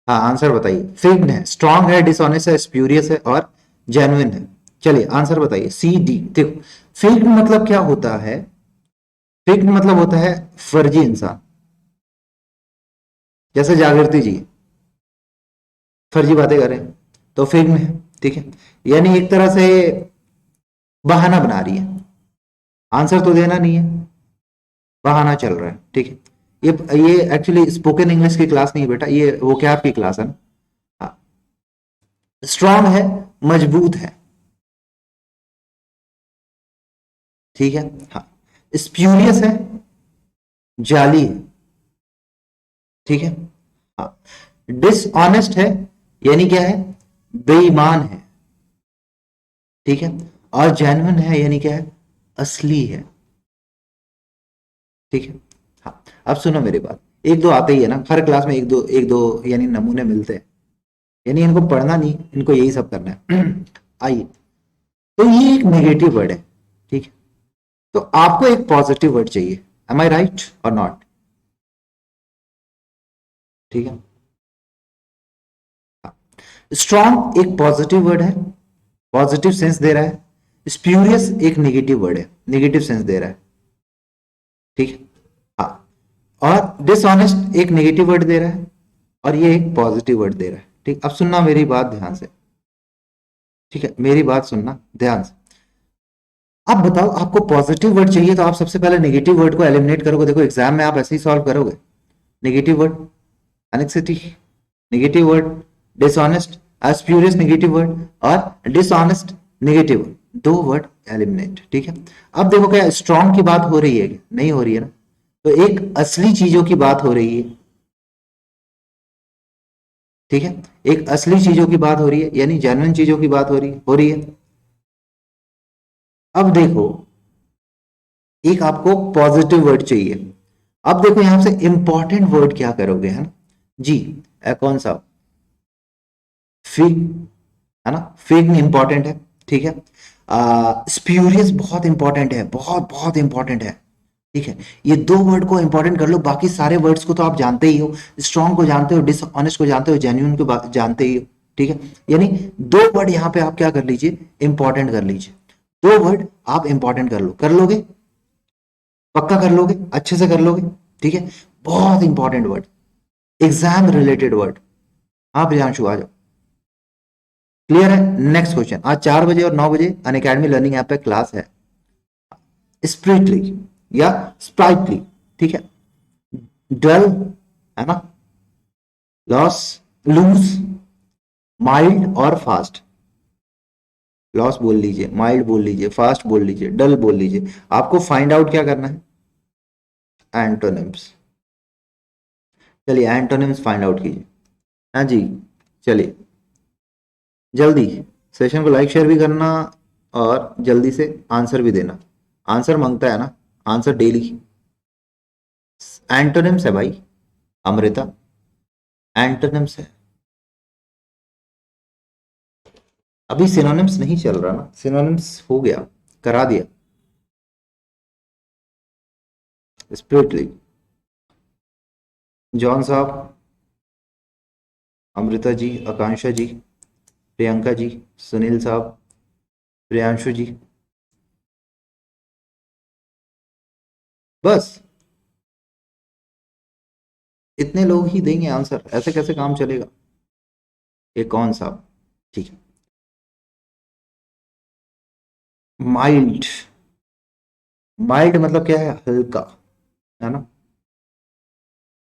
हाँ आंसर बताइए। फिग्ड है, स्ट्रांग है, डिसऑनेस्ट है, स्प्यूरियस है और जेन्युइन है। चलिए आंसर बताइए, सी डी। देखो, फिग्ड मतलब क्या होता है? फिग्ड मतलब होता है फर्जी इंसान। जैसे जागृति जी फर्जी बातें करें तो फिग्ड है, ठीक है। यानी एक तरह से बहाना बना रही है, आंसर तो देना नहीं है, बहाना चल रहा है, ठीक है। ये एक्चुअली स्पोकन इंग्लिश की क्लास नहीं है बेटा, ये वोकैब की क्लास है ना। स्ट्रांग है, मजबूत है, ठीक है। हाँ, स्प्यूरियस है, जाली है, ठीक है। हाँ, डिसऑनेस्ट है, यानी क्या है? बेईमान है, ठीक है। और जेन्युइन है, यानी क्या है? असली है, ठीक है। हाँ, अब सुनो मेरी बात। एक दो आते ही है ना हर क्लास में, एक दो यानी नमूने मिलते हैं, यानी इनको पढ़ना नहीं, इनको यही सब करना है। आइए, तो ये एक नेगेटिव वर्ड है, ठीक है। तो आपको एक पॉजिटिव वर्ड चाहिए, एम आई राइट और नॉट? ठीक है। स्ट्रॉन्ग एक पॉजिटिव वर्ड है, पॉजिटिव सेंस दे रहा है। स्प्यूरियस एक नेगेटिव वर्ड है, नेगेटिव सेंस दे रहा है, ठीक है। हाँ, और डिसऑनेस्ट एक नेगेटिव वर्ड दे रहा है, और ये एक पॉजिटिव वर्ड दे रहा है, ठीक। अब सुनना मेरी बात ध्यान से, ठीक है, मेरी बात सुनना ध्यान से। आप बताओ, आपको पॉजिटिव वर्ड चाहिए तो आप सबसे पहले नेगेटिव वर्ड को एलिमिनेट करोगे। देखो एग्जाम में आप ऐसे ही सॉल्व करोगे। Negative word anxiety, negative word dishonest, spurious negative word, और डिसऑनेस्ट नेगेटिव, दो वर्ड एलिमिनेट, ठीक है। अब देखो, क्या स्ट्रॉन्ग की बात हो रही है? नहीं हो रही है ना। तो एक असली चीजों की बात हो रही है, ठीक है। एक असली चीजों की बात हो रही है, यानी जेन्युइन चीजों की बात हो रही है। अब देखो, एक आपको पॉजिटिव वर्ड चाहिए। अब देखो यहां से इंपॉर्टेंट वर्ड क्या करोगे, है ना जी? कौन सा? फिग, है ना। फिग इंपॉर्टेंट है, ठीक है। स्प्यूरियस बहुत इंपॉर्टेंट है, बहुत बहुत इंपॉर्टेंट है, ठीक है। ये दो वर्ड को इंपॉर्टेंट कर लो, बाकी सारे वर्ड्स को तो आप जानते ही हो। स्ट्रॉन्ग को जानते हो, डिसऑनेस्ट को जानते हो, जेन्युइन को जानते ही हो, ठीक है। यानी दो वर्ड यहां पे आप क्या कर लीजिए, इंपॉर्टेंट कर लीजिए। दो वर्ड आप इंपॉर्टेंट कर लो, कर लोगे? पक्का कर लोगे? अच्छे से कर लोगे, ठीक है। बहुत important word, exam related word. हाँ प्रियांशु आ जाओ। क्लियर है? Next question. आज 4 बजे और 9 बजे अनअकैडमी लर्निंग ऐप पे क्लास है। स्प्रिटली या स्प्राइटली, ठीक है। डल, है ना, लॉस, लूज, माइल्ड और फास्ट। लॉस बोल लीजिए, माइल्ड बोल लीजिए, फास्ट बोल लीजिए, डल बोल लीजिए। आपको फाइंड आउट क्या करना है? एंटोनिम्स। चलिए एंटोनिम्स फाइंड आउट कीजिए। हाँ जी, चलिए जल्दी। सेशन को लाइक शेयर भी करना, और जल्दी से आंसर भी देना। आंसर मांगता है ना, आंसर डेली। एंटोनिम्स है भाई, अमृता, एंटोनिम्स है। अभी सिनोनिम्स नहीं चल रहा ना, सिनोनिम्स हो गया, करा दिया। स्पिरिटली, जॉन साहब, अमृता जी, आकांक्षा जी, प्रियंका जी, सुनील साहब, प्रियांशु जी, बस इतने लोग ही देंगे आंसर, ऐसे कैसे काम चलेगा? ये कौन साहब, ठीक है। माइल्ड, माइल्ड मतलब क्या है? हल्का, है ना,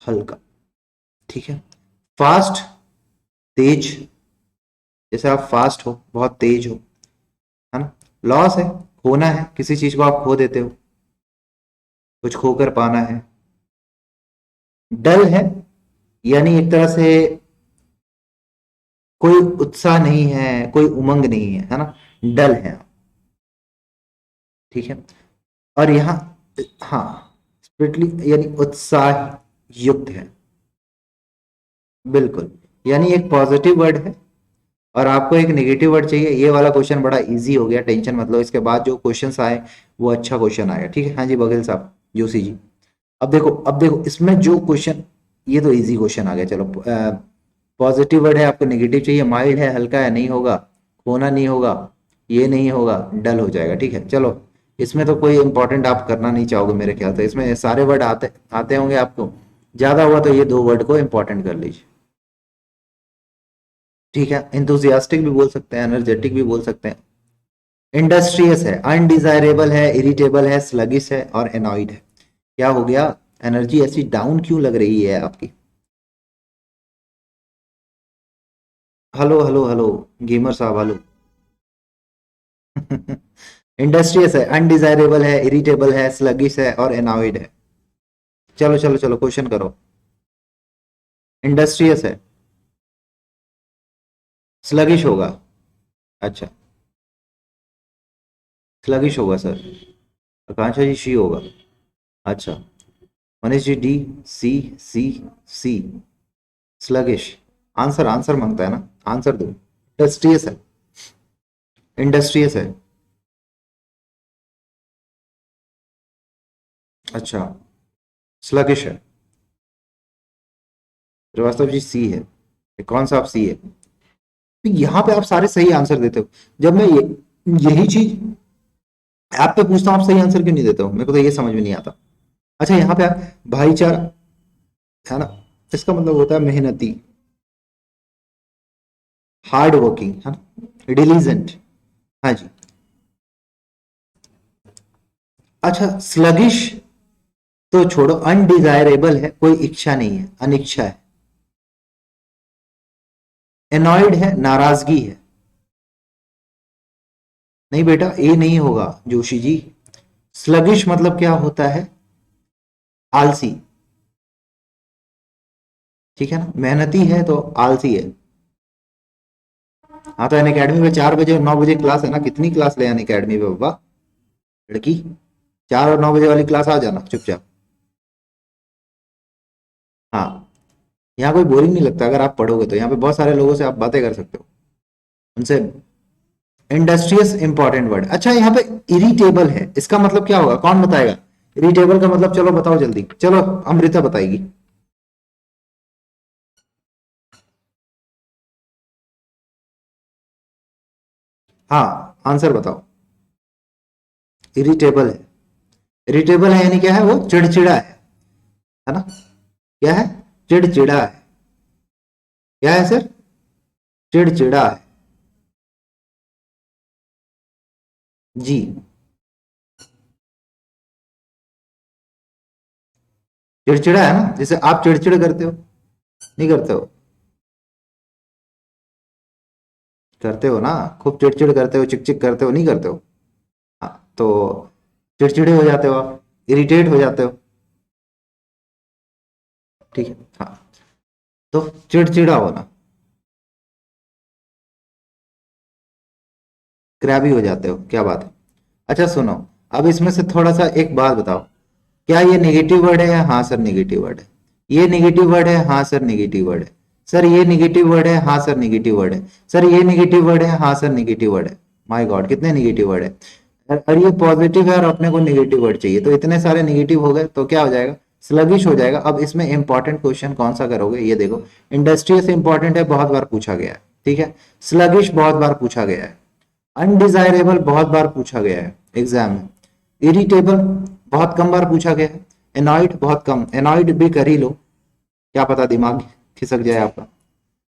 हल्का, ठीक है। फास्ट, तेज, जैसे आप फास्ट हो, बहुत तेज हो, लॉस है, खोना है, किसी चीज को आप खो देते हो, कुछ खोकर पाना है। डल है यानी एक तरह से कोई उत्साह नहीं है, कोई उमंग नहीं है, है ना, डल है आप, ठीक है। और यहाँ हाँ, स्पिरिटली यानी उत्साह युक्त है, बिल्कुल, यानी एक पॉजिटिव वर्ड है। और आपको एक नेगेटिव वर्ड चाहिए, ये वाला क्वेश्चन बड़ा इजी हो गया, टेंशन मत लो, इसके बाद जो क्वेश्चंस आए वो अच्छा क्वेश्चन आएगा, ठीक है। हाँ जी बघेल साहब, जोशी जी। अब देखो इसमें जो क्वेश्चन, ये तो इजी क्वेश्चन आ गया, चलो। पॉजिटिव वर्ड है, आपको नेगेटिव चाहिए, माइल्ड है, हल्का है, नहीं होगा, खोना नहीं होगा, ये नहीं होगा, डल हो जाएगा, ठीक है। चलो, इसमें तो कोई इंपॉर्टेंट आप करना नहीं चाहोगे मेरे ख्याल से, इसमें सारे वर्ड आते आते होंगे आपको, ज्यादा हुआ तो ये दो वर्ड को इंपॉर्टेंट कर लीजिए, ठीक है। इंथुजियास्टिक भी बोल सकते हैं, एनर्जेटिक भी बोल सकते हैं। इंडस्ट्रियस है, अनडिजायरेबल है, इरिटेबल है, स्लगिश है और एनॉइड है। क्या हो गया, एनर्जी ऐसी डाउन क्यों लग रही है आपकी? हेलो हेलो हेलो, गेमर साहब हेलो। इंडस्ट्रियस है, अनडिजायरेबल है, इरिटेबल है, स्लगिश है और एनॉइड है। चलो चलो चलो, क्वेश्चन करो। इंडस्ट्रियस है, स्लगिश होगा, अच्छा, स्लगिश होगा सर। आकांक्षा जी शी होगा, अच्छा। मनीष जी डी, सी सी सी, स्लगिश। आंसर आंसर मांगता है ना, आंसर दो। इंडस्ट्रियस है, इंडस्ट्रियस है, अच्छा, स्लगिश है। श्रीवास्तव जी सी है, ये कौन सा आप सी है? तो यहाँ पे आप सारे सही आंसर देते हो, जब मैं यही चीज ऐप पे पूछता हूँ, आप सही आंसर क्यों नहीं देते हो? मेरे को तो ये समझ में नहीं आता। अच्छा, यहाँ पे आप भाईचारा, है ना, इसका मतलब होता है मेहनती, हार्ड वर्किंग, है ना, डिलीजेंट। हाँ जी। अच्छा, स्लगिश तो छोड़ो, अनडिजायरेबल है, कोई इच्छा नहीं है, अनिच्छा है। एनॉयड है, नाराजगी है। नहीं बेटा, ए नहीं होगा जोशी जी। स्लगिश मतलब क्या होता है? आलसी, ठीक है ना, मेहनती है तो आलसी है। हाँ, तो अन अकेडमी में 4 बजे और 9 बजे क्लास है ना, कितनी क्लास ले अन अकेडमी में बाबा, लड़की, 4 और 9 बजे वाली क्लास आ जाना चुपचाप। हाँ, यहाँ कोई बोरिंग नहीं लगता अगर आप पढ़ोगे तो, यहाँ पे बहुत सारे लोगों से आप बातें कर सकते हो उनसे। Industrious important word. अच्छा, यहाँ पे इरिटेबल है, इसका मतलब क्या होगा, कौन बताएगा? इरिटेबल का मतलब, चलो बताओ जल्दी, चलो अमृता बताएगी। हाँ, आंसर बताओ। इरिटेबल है, इरिटेबल है यानी क्या है, वो चिड़चिड़ा है ना, क्या है, चिड़चिड़ा है, क्या है सर, चिड़चिड़ा है, जी। चिड़चिड़ा है ना, जैसे आप चिड़चिड़ करते हो, नहीं करते हो? करते हो ना, खूब चिड़चिड़ करते हो, चिक चिक करते हो, नहीं करते हो? हाँ, तो चिड़चिड़े हो जाते हो आप, इरिटेट हो जाते हो, ठीक है। हाँ, तो चिड़चिड़ा होना, क्रैबी हो जाते हो, क्या बात है। अच्छा सुनो, अब इसमें से थोड़ा सा एक बात बताओ, क्या ये नेगेटिव वर्ड है? हाँ सर नेगेटिव वर्ड है। ये नेगेटिव वर्ड है? हाँ सर नेगेटिव वर्ड है। सर ये नेगेटिव वर्ड है? हाँ सर नेगेटिव वर्ड है। सर ये नेगेटिव वर्ड है? हाँ सर नेगेटिव वर्ड है। माय गॉड, कितने नेगेटिव वर्ड है। और ये पॉजिटिव है और अपने को नेगेटिव वर्ड चाहिए, तो इतने सारे नेगेटिव हो गए तो क्या हो जाएगा, स्लगिश हो जाएगा। अब इसमें इंपॉर्टेंट क्वेश्चन कौन सा करोगे, ये देखो। इंडस्ट्रियस इंपॉर्टेंट है, बहुत बार पूछा गया है, ठीक है। स्लगिश बहुत बार पूछा गया है। अनडिजायरेबल बहुत बार पूछा गया है एग्जाम में। इरिटेबल बहुत कम बार पूछा गया है। एनॉइड बहुत कम, एनॉइड भी कर ही लो, क्या पता दिमाग खिसक जाए आपका।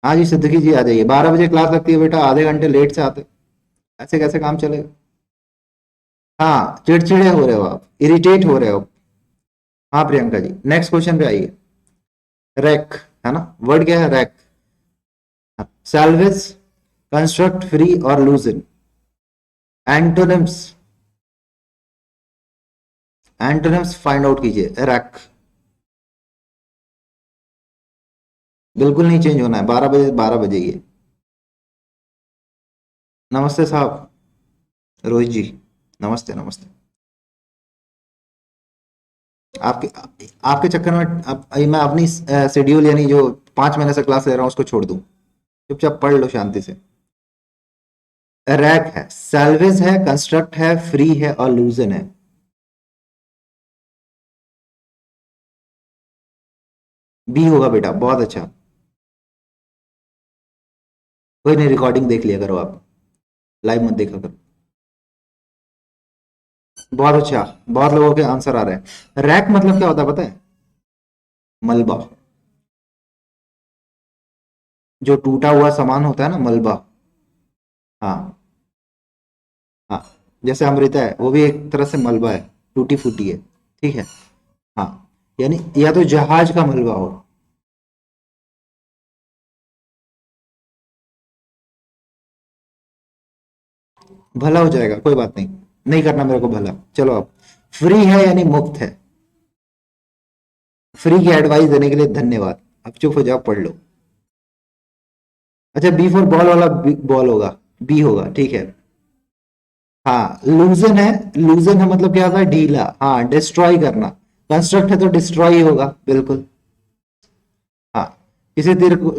हाँ जी, सिद्दीकी जी आ जाइए, 12 बजे क्लास लगती है बेटा, आधे घंटे लेट से आते, ऐसे कैसे काम चलेगा? हाँ, चिड़चिड़े हो रहे हो आप, इरिटेट हो रहे हो। हाँ प्रियंका जी, नेक्स्ट क्वेश्चन पे आइए। रैक, है ना, वर्ड क्या है, रैक। सैलवेज, कंस्ट्रक्ट, फ्री और लूजन। एंटोनिम्स, एंटोनिम्स फाइंड आउट कीजिए। रैक बिल्कुल नहीं चेंज होना है, 12 बजे 12 बजे ये। नमस्ते साहब, रोहित जी, नमस्ते नमस्ते। आपके आपके चक्कर में मैं अपनी शेड्यूल यानी जो 5 महीने से क्लास ले रहा हूँ उसको छोड़ दूं? चुपचाप पढ़ लो शांति से। रैक है, सैल्वेज है, कंस्ट्रक्ट है, फ्री है और लूजन है। बी होगा बेटा, बहुत अच्छा। कोई नहीं, रिकॉर्डिंग देख लिया करो आप, लाइव मत देखा करो। बहुत अच्छा, बहुत लोगों के आंसर आ रहे हैं। रैक मतलब क्या होता है पता है? मलबा, जो टूटा हुआ सामान होता है ना, मलबा। हाँ, हाँ, जैसे अमृता है वो भी एक तरह से मलबा है, टूटी फूटी है, ठीक है। हाँ, यानी या तो जहाज का मलबा हो। भला हो जाएगा, कोई बात नहीं, नहीं करना मेरे को भला, चलो अब। फ्री है यानी मुफ्त है। फ्री की एडवाइस देने के लिए धन्यवाद। अब चुप हो जाओ, पढ़ लो। अच्छा, बी फॉर बॉल वाला बॉल होगा, बी होगा, ठीक है। हाँ, लूजन है। लूजन है मतलब क्या होता है? ढीला, हाँ, डिस्ट्रॉय करना। कंस्ट्रक्ट है तो डिस्ट्रॉय ही होगा, बिल्कुल। हाँ, किसी तीर को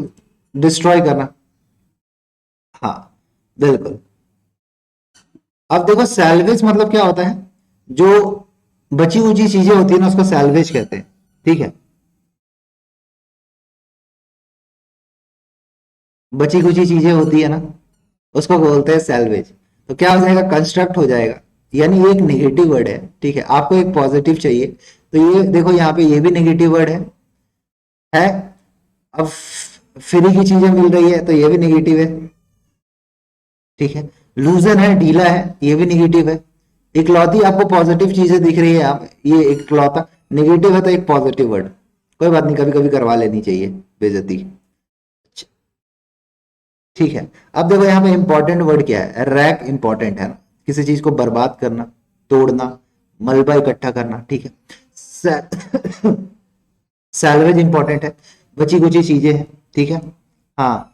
डिस्ट्रॉय करना। हाँ, बिल्कुल। अब देखो, सैल्वेज मतलब क्या होता है? जो बची उची चीजें होती है ना, उसको सैल्वेज कहते हैं, ठीक है। बची कुची चीजें होती है ना, उसको बोलते हैं सैल्वेज। तो क्या हो जाएगा? कंस्ट्रक्ट हो जाएगा। यानी ये एक नेगेटिव वर्ड है, ठीक है, आपको एक पॉजिटिव चाहिए। तो ये देखो, यहाँ पे ये भी नेगेटिव वर्ड है। अब फ्री की चीजें मिल रही है तो ये भी नेगेटिव है, ठीक है। लूजन है, ढीला है, ये भी नेगेटिव है। इकलौती आपको पॉजिटिव चीजें दिख रही है आप, ये इकलौता नेगेटिव है तो एक पॉजिटिव वर्ड। कोई बात नहीं, कभी कभी करवा लेनी चाहिए बेइज्जती, ठीक है। अब देखो यहाँ पे इंपॉर्टेंट वर्ड क्या है? रैक इंपॉर्टेंट है ना, किसी चीज को बर्बाद करना, तोड़ना, मलबा इकट्ठा करना, ठीक है। सैलवेज इंपॉर्टेंट है, बची कुची चीजें हैं, ठीक है। हाँ,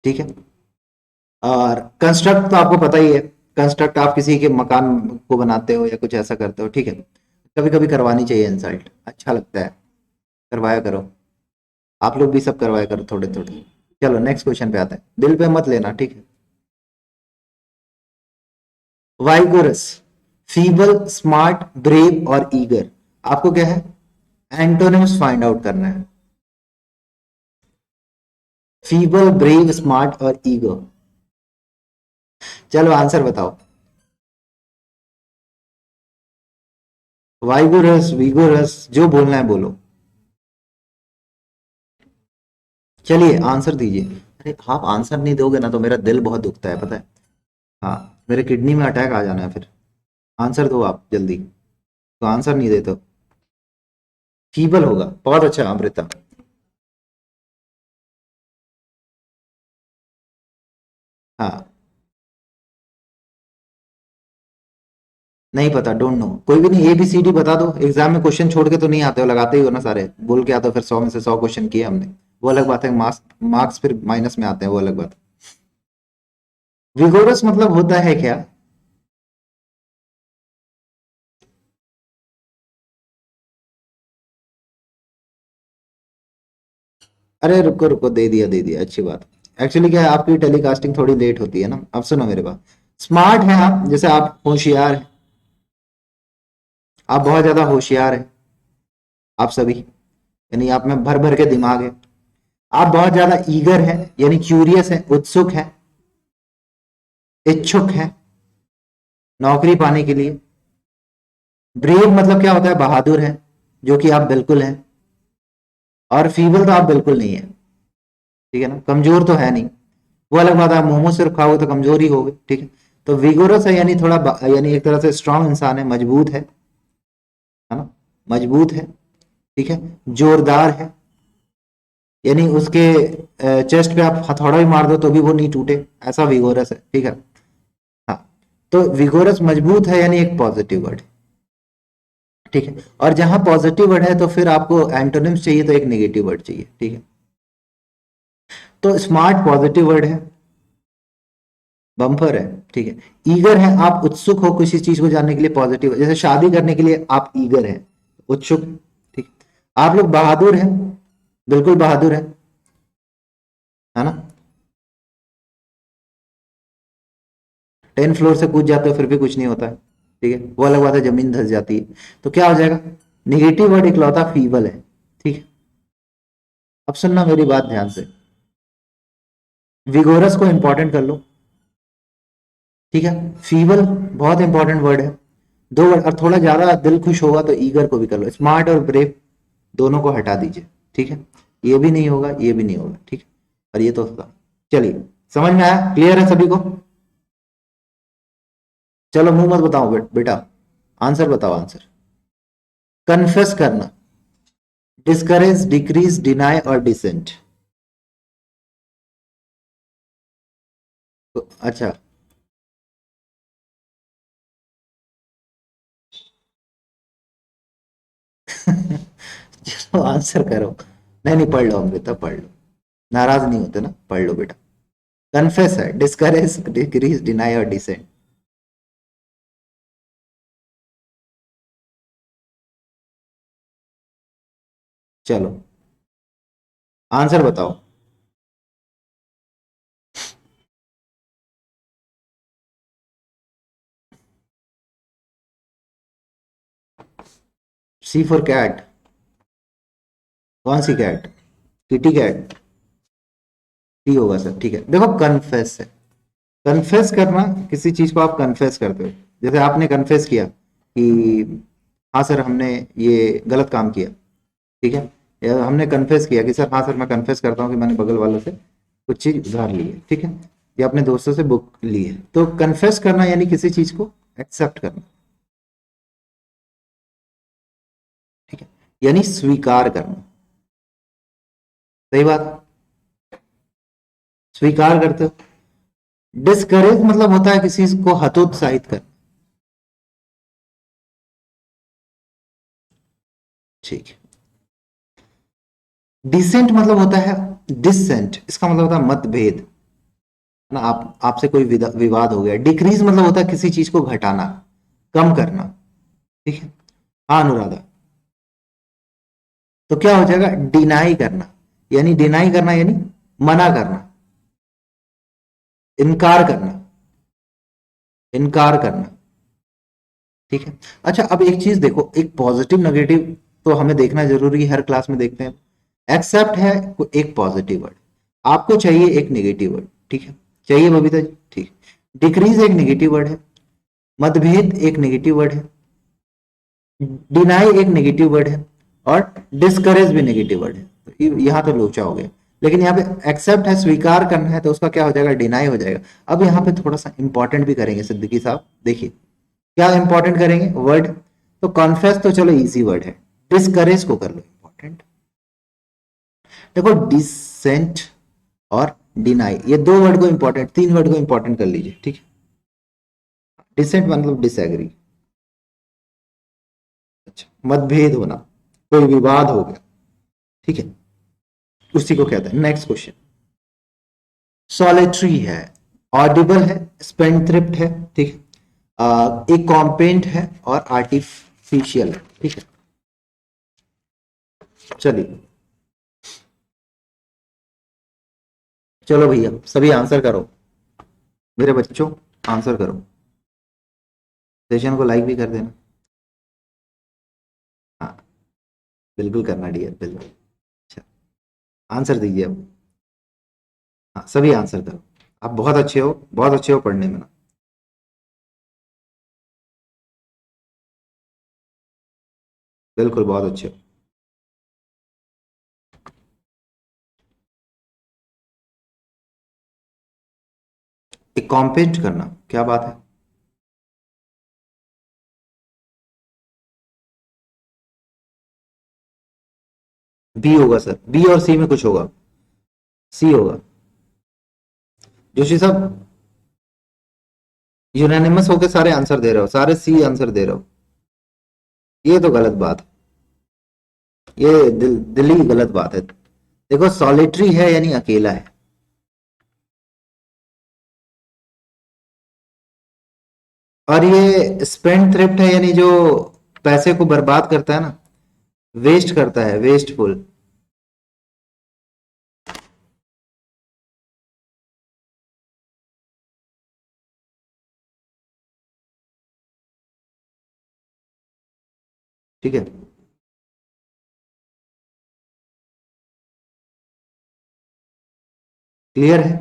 ठीक है। और कंस्ट्रक्ट तो आपको पता ही है, कंस्ट्रक्ट आप किसी के मकान को बनाते हो या कुछ ऐसा करते हो, ठीक है। कभी कभी करवानी चाहिए इंसल्ट, अच्छा लगता है, करवाया करो। आप लोग भी सब करवाया करो थोड़े थोड़े। चलो नेक्स्ट क्वेश्चन पे आते हैं, दिल पे मत लेना, ठीक है। वाइगोरस, फीबल, स्मार्ट, ब्रेव और ईगर। आपको क्या है? एंटोनिम्स फाइंड आउट करना है। फीबल, ब्रेव, स्मार्ट और ईगर। चलो आंसर बताओ। वाइगोरस, विगोरस, जो बोलना है बोलो। चलिए आंसर दीजिए। अरे आप आंसर नहीं दोगे ना तो मेरा दिल बहुत दुखता है, पता है। हाँ, मेरे किडनी में अटैक आ जाना है फिर। आंसर दो आप जल्दी, तो आंसर नहीं देते हो। फीबल होगा, बहुत अच्छा अमृता। हाँ, नहीं पता, डोंट नो, कोई भी नहीं, ABCD बता दो। एग्जाम में क्वेश्चन छोड़ के तो नहीं आते हो, लगाते ही हो ना सारे, बोल के आते हो फिर 100 में से 100 क्वेश्चन किए हमने। वो अलग बात है, मार्क्स मार्क्स फिर माइनस में आते हैं, वो अलग बात है। विगोरस मतलब होता है क्या? अरे रुको रुको, दे दिया दे दिया, अच्छी बात। एक्चुअली क्या है, आपकी टेलीकास्टिंग थोड़ी लेट होती है ना। अब सुनो मेरे बात। स्मार्ट है आप, जैसे आप होशियार हैं, आप बहुत ज्यादा होशियार हैं, आप सभी, यानी आप में भर भर के दिमाग है। आप बहुत ज्यादा ईगर है, यानी क्यूरियस है, उत्सुक है, इच्छुक है नौकरी पाने के लिए। ब्रेव मतलब क्या होता है? बहादुर है, जो कि आप बिल्कुल हैं। और फीबल तो आप बिल्कुल नहीं है, ठीक है ना, कमजोर तो है नहीं। वो अलग बात है, आप मोमो सिर्फ खाओगे तो कमजोर ही होगे, ठीक है। तो विगोरस है यानी थोड़ा यानी एक तरह से स्ट्रांग इंसान है, मजबूत है ना, मजबूत है, ठीक है, जोरदार है, यानी उसके चेस्ट पे आप हथौड़ा भी मार दो तो भी वो नहीं टूटे, ऐसा विगोरस है, ठीक है। हाँ, तो विगोरस मजबूत है यानी एक पॉजिटिव वर्ड, ठीक है। और जहां पॉजिटिव वर्ड है तो फिर आपको एंटोनिम्स चाहिए, तो एक नेगेटिव वर्ड चाहिए, ठीक है। तो स्मार्ट पॉजिटिव वर्ड है, बम्पर है, ठीक है। ईगर है, आप उत्सुक हो किसी चीज को जानने के लिए, पॉजिटिव। जैसे शादी करने के लिए आप ईगर हैं, उत्सुक, ठीक। आप लोग बहादुर हैं, बिल्कुल बहादुर है ना। 10 फ्लोर से कूद जाते हो फिर भी कुछ नहीं होता है, ठीक है, वो अलग बात है, जमीन धस जाती है। तो क्या हो जाएगा, निगेटिव वर्ड इकलौता फीबल है, ठीक है। अब सुनना मेरी बात ध्यान से, विगोरस को इंपॉर्टेंट कर लो, ठीक है। फीबल बहुत इंपॉर्टेंट वर्ड है, दो वर्ड। और थोड़ा ज्यादा दिल खुश होगा तो ईगर को भी कर लो, स्मार्ट और ब्रेव दोनों को हटा दीजिए, ठीक है। ये भी नहीं होगा, ये भी नहीं होगा, ठीक है। और ये तो था। चलिए, समझ में आया, क्लियर है सभी को। चलो मुंह मत बताओ बेटा, आंसर बताओ, आंसर। कन्फेस करना, डिस्करेज, डिक्रीज, डिनाई और डिसेंट। अच्छा। चलो आंसर करो। नहीं नहीं, पढ़ लो अमृता, पढ़ लो, नाराज नहीं होते ना, पढ़ लो बेटा। कन्फेस है, डिस्करेज, डिक्रीज, डिनाई और डिसेंट। चलो आंसर बताओ। सी फॉर कैट, कौन सी कैट, किटी कैट, टी होगा सर, ठीक है। देखो कन्फेस है, कन्फेस करना, किसी चीज को आप कन्फेस करते हो। जैसे आपने कन्फेस किया कि हाँ सर हमने ये गलत काम किया, ठीक है। या हमने कन्फेस किया कि सर हाँ सर मैं कन्फेस करता हूँ कि मैंने बगल वालों से कुछ चीज उधार ली है, ठीक है। या अपने दोस्तों से बुक ली है। तो कन्फेस करना यानी किसी चीज को एक्सेप्ट करना, ठीक है, यानी स्वीकार करना, सही बात, स्वीकार करते हो। डिस्करेज मतलब होता है किसी को हतोत्साहित करना, ठीक है। डिसेंट मतलब होता है, डिसेंट इसका मतलब होता है मतभेद ना, आप आपसे कोई विवाद हो गया। डिक्रीज मतलब होता है किसी चीज को घटाना, कम करना, ठीक है। हाँ अनुराधा। तो क्या हो जाएगा, डिनाई करना, यानी डिनाई करना यानी मना करना, इनकार करना, इनकार करना, ठीक है। अच्छा अब एक चीज देखो, एक पॉजिटिव नेगेटिव तो हमें देखना जरूरी है, हर क्लास में देखते हैं। एक्सेप्ट है एक पॉजिटिव वर्ड, आपको चाहिए एक नेगेटिव वर्ड, ठीक है। चाहिए बबीता जी, ठीक। डिक्रीज एक नेगेटिव वर्ड है, मतभेद एक नेगेटिव वर्ड है, डिनाई एक नेगेटिव वर्ड है, और डिस्करेज भी नेगेटिव वर्ड है। तो यहाँ तो लोचा हो गया। लेकिन यहाँ पे एक्सेप्ट है, स्वीकार करना है, तो उसका क्या हो जाएगा, डिनाई हो जाएगा। अब यहाँ पे थोड़ा सा इंपॉर्टेंट भी करेंगे सिद्दीकी साहब, देखिए क्या इंपॉर्टेंट करेंगे वर्ड। तो कॉन्फेस तो चलो इजी वर्ड है, डिस्करेज को कर लो इंपॉर्टेंट। देखो डिसेंट और डिनाई, ये दो वर्ड को इंपॉर्टेंट, तीन वर्ड को इंपॉर्टेंट कर लीजिए, ठीक है। डिसेंट मतलब डिसएग्री, अच्छा, मतभेद होना, कोई विवाद हो गया, ठीक है, उसी को कहते हैं। नेक्स्ट क्वेश्चन, सॉलिटरी है, ऑडिबल है, स्पेंथ्रिफ्ट है, ठीक है, एक कॉम्पेंट है और आर्टिफिशियल है, ठीक है। चलिए, चलो भैया सभी आंसर करो, मेरे बच्चों आंसर करो, सेशन को लाइक भी कर देना। हाँ बिल्कुल करना डियर, बिल्कुल। अच्छा, आंसर दीजिए अब। हाँ सभी आंसर करो, आप बहुत अच्छे हो, बहुत अच्छे हो पढ़ने में ना। बिल्कुल बहुत अच्छे हो। एक कॉम्पेंट करना, क्या बात है। बी होगा सर, बी और सी में कुछ होगा, सी होगा। जोशी साहब यूनानिमस होके सारे आंसर दे रहे हो, सारे सी आंसर दे रहे हो, ये तो गलत बात है। ये दिल्ली की गलत बात है। देखो सॉलिटरी है यानी अकेला है। और ये स्पेंड थ्रिफ्ट है यानी जो पैसे को बर्बाद करता है ना, वेस्ट करता है, वेस्टफुल। ठीक है, क्लियर है।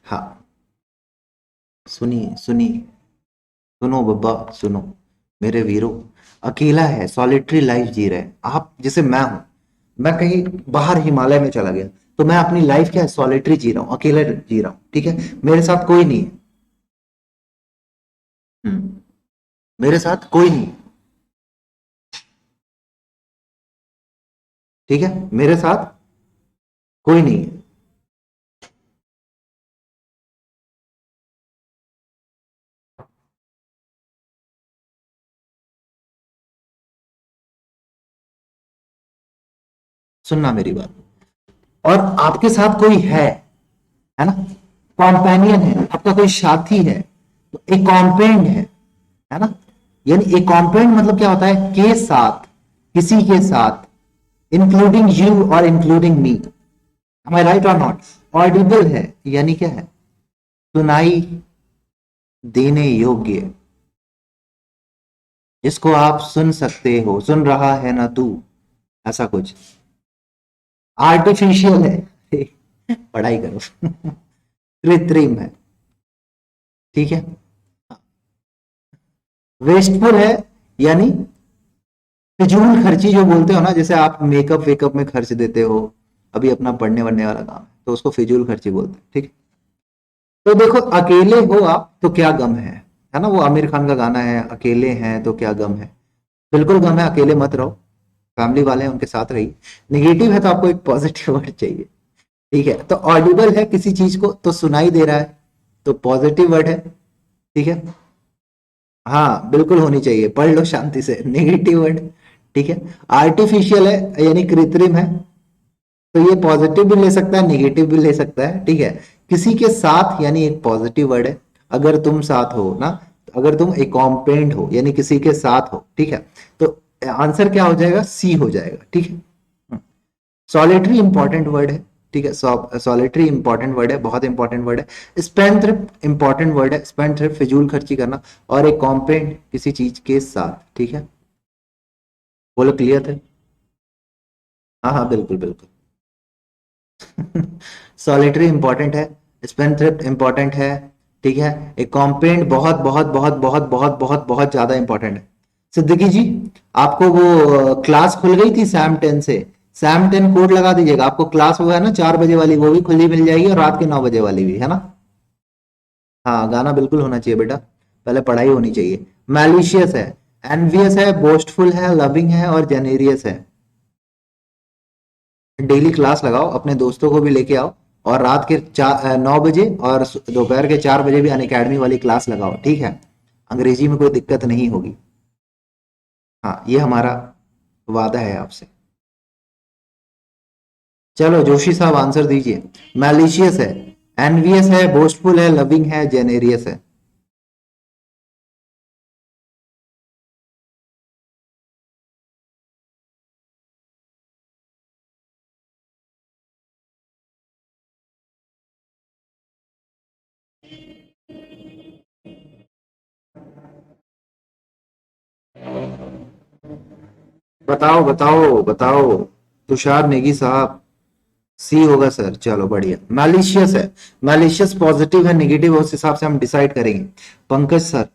हाँ, सुनिए सुनिए, सुनो बब्बा सुनो, मेरे वीरो, अकेला है, सॉलिटरी लाइफ जी रहे हैं आप, जैसे मैं हूं, मैं कहीं बाहर हिमालय में चला गया, तो मैं अपनी लाइफ क्या है, सॉलिटरी जी रहा हूँ, अकेले जी रहा हूँ, ठीक है, मेरे साथ कोई नहीं है। हम्म, मेरे साथ कोई नहीं है, ठीक है, मेरे साथ कोई नहीं है। सुनना मेरी बात, और आपके साथ कोई है ना, कॉम्पेनियन है, आपका कोई साथी है, तो एक कॉम्पेंड है ना, यानी एक कॉम्पेंड मतलब क्या होता है, के साथ, किसी के साथ, इंक्लूडिंग यू और including me, am I right or not? Audible है यानी क्या है, सुनाई देने योग्य, जिसको आप सुन सकते हो, सुन रहा है ना तू, ऐसा कुछ। आर्टिफिशियल है पढ़ाई करो कृत्रिम है, ठीक है। वेस्टफुल है यानी फिजूल खर्ची, जो बोलते हो ना, जैसे आप मेकअप वेकअप में खर्च देते हो, अभी अपना पढ़ने वढ़ने वाला काम है, तो उसको फिजूल खर्ची बोलते हैं, ठीक है। तो देखो अकेले हो आप तो क्या गम है ना, वो आमिर खान का गाना है, अकेले हैं तो क्या गम है। बिल्कुल गम है, अकेले मत रहो, फैमिली वाले हैं उनके साथ रहिए। निगेटिव है तो आपको एक पॉजिटिव वर्ड चाहिए, ठीक है। तो ऑडिबल है किसी चीज को तो सुनाई दे रहा है, तो पॉजिटिव वर्ड है, ठीक है। हाँ बिल्कुल होनी चाहिए, पढ़ लो शांति से, नेगेटिव वर्ड, ठीक है। आर्टिफिशियल है यानी कृत्रिम है, तो ये पॉजिटिव भी ले सकता है, नेगेटिव भी ले सकता है, ठीक है। किसी के साथ यानी एक पॉजिटिव वर्ड है, अगर तुम साथ हो ना, अगर तुम एक कॉम्पेंड हो यानी किसी के साथ हो, ठीक है, तो आंसर क्या हो जाएगा, सी हो जाएगा, ठीक है। सॉलिटरी इंपॉर्टेंट वर्ड है, ठीक है, सॉलिटरी इंपॉर्टेंट वर्ड है, बहुत इंपॉर्टेंट वर्ड है। स्पेंड थ्रिफ्ट इंपॉर्टेंट वर्ड है, स्पेंड थ्रिफ्ट फिजूल खर्ची करना, और एक कॉम्पेंड किसी चीज के साथ, ठीक है। बोलो क्लियर थे। हाँ हाँ बिल्कुल बिल्कुल सॉलिटरी इंपॉर्टेंट है, स्पेन थ्रिफ्ट इंपॉर्टेंट है, ठीक है। एक कॉम्पेंड बहुत बहुत बहुत बहुत बहुत बहुत बहुत ज्यादा इंपॉर्टेंट है। सिद्दीकी जी, आपको वो क्लास खुल गई थी सैम 10 से, सैम 10 कोड लगा दीजिएगा, आपको क्लास वो है ना 4 बजे वाली, वो भी खुली मिल जाएगी, और रात के 9 बजे वाली भी है ना। हाँ गाना बिल्कुल होना चाहिए बेटा, पहले पढ़ाई होनी चाहिए। मैलिशियस है, एनवियस है, बोस्टफुल है, लविंग है, और जेनेरियस है। डेली क्लास लगाओ, अपने दोस्तों को भी लेके आओ, और रात के 9 बजे और दोपहर के 4 बजे भी अन अकेडमी वाली क्लास लगाओ, ठीक है। अंग्रेजी में कोई दिक्कत नहीं होगी। हाँ ये हमारा वादा है आपसे। चलो जोशी साहब आंसर दीजिए। मैलिशियस है, एनवियस है, बोस्टफुल है, लविंग है, जेनेरियस है। बताओ बताओ बताओ, तुषार नेगी साहब। सी होगा सर, चलो बढ़िया। मैलिशियस है, मैलिशियस पॉजिटिव है नेगेटिव है, उस हिसाब से हम डिसाइड करेंगे। पंकज सर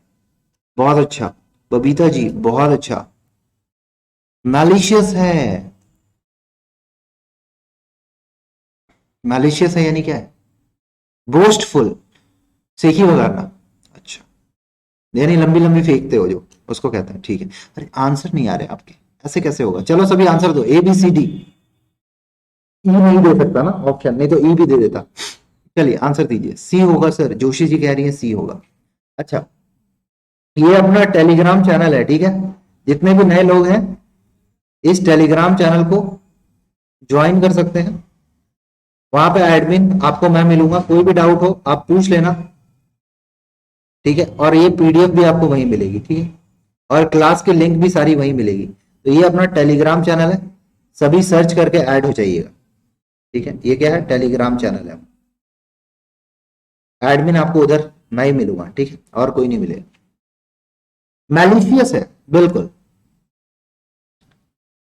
बहुत अच्छा, बबीता जी बहुत अच्छा, मैलिशियस है। मैलिशियस है यानी क्या है, बोस्टफुल, सेखी वगारना, अच्छा। यानी लंबी लंबी फेंकते हो जो, उसको कहते हैं। ठीक है। अरे आंसर नहीं आ रहे आपके, ऐसे कैसे होगा? चलो सभी आंसर दो, ए बी सी डी। ई नहीं दे सकता ना ऑप्शन, नहीं तो ई भी दे देता। चलिए आंसर दीजिए। सी होगा सर, जोशी जी कह रही है सी होगा। अच्छा, ये अपना टेलीग्राम चैनल है, ठीक है। जितने भी नए लोग हैं इस टेलीग्राम चैनल को ज्वाइन कर सकते हैं। वहां पे एडमिन आपको मैं मिलूंगा, कोई भी डाउट हो आप पूछ लेना, ठीक है। और ये पीडीएफ भी आपको वहीं मिलेगी, ठीक है। और क्लास की लिंक भी सारी वहीं मिलेगी। तो ये अपना टेलीग्राम चैनल है, सभी सर्च करके ऐड हो जाइएगा, ठीक है। ये क्या है? टेलीग्राम चैनल है। एडमिन आपको उधर मैं ही मिलूंगा, ठीक है, और कोई नहीं मिलेगा। मैलिशियस है, बिल्कुल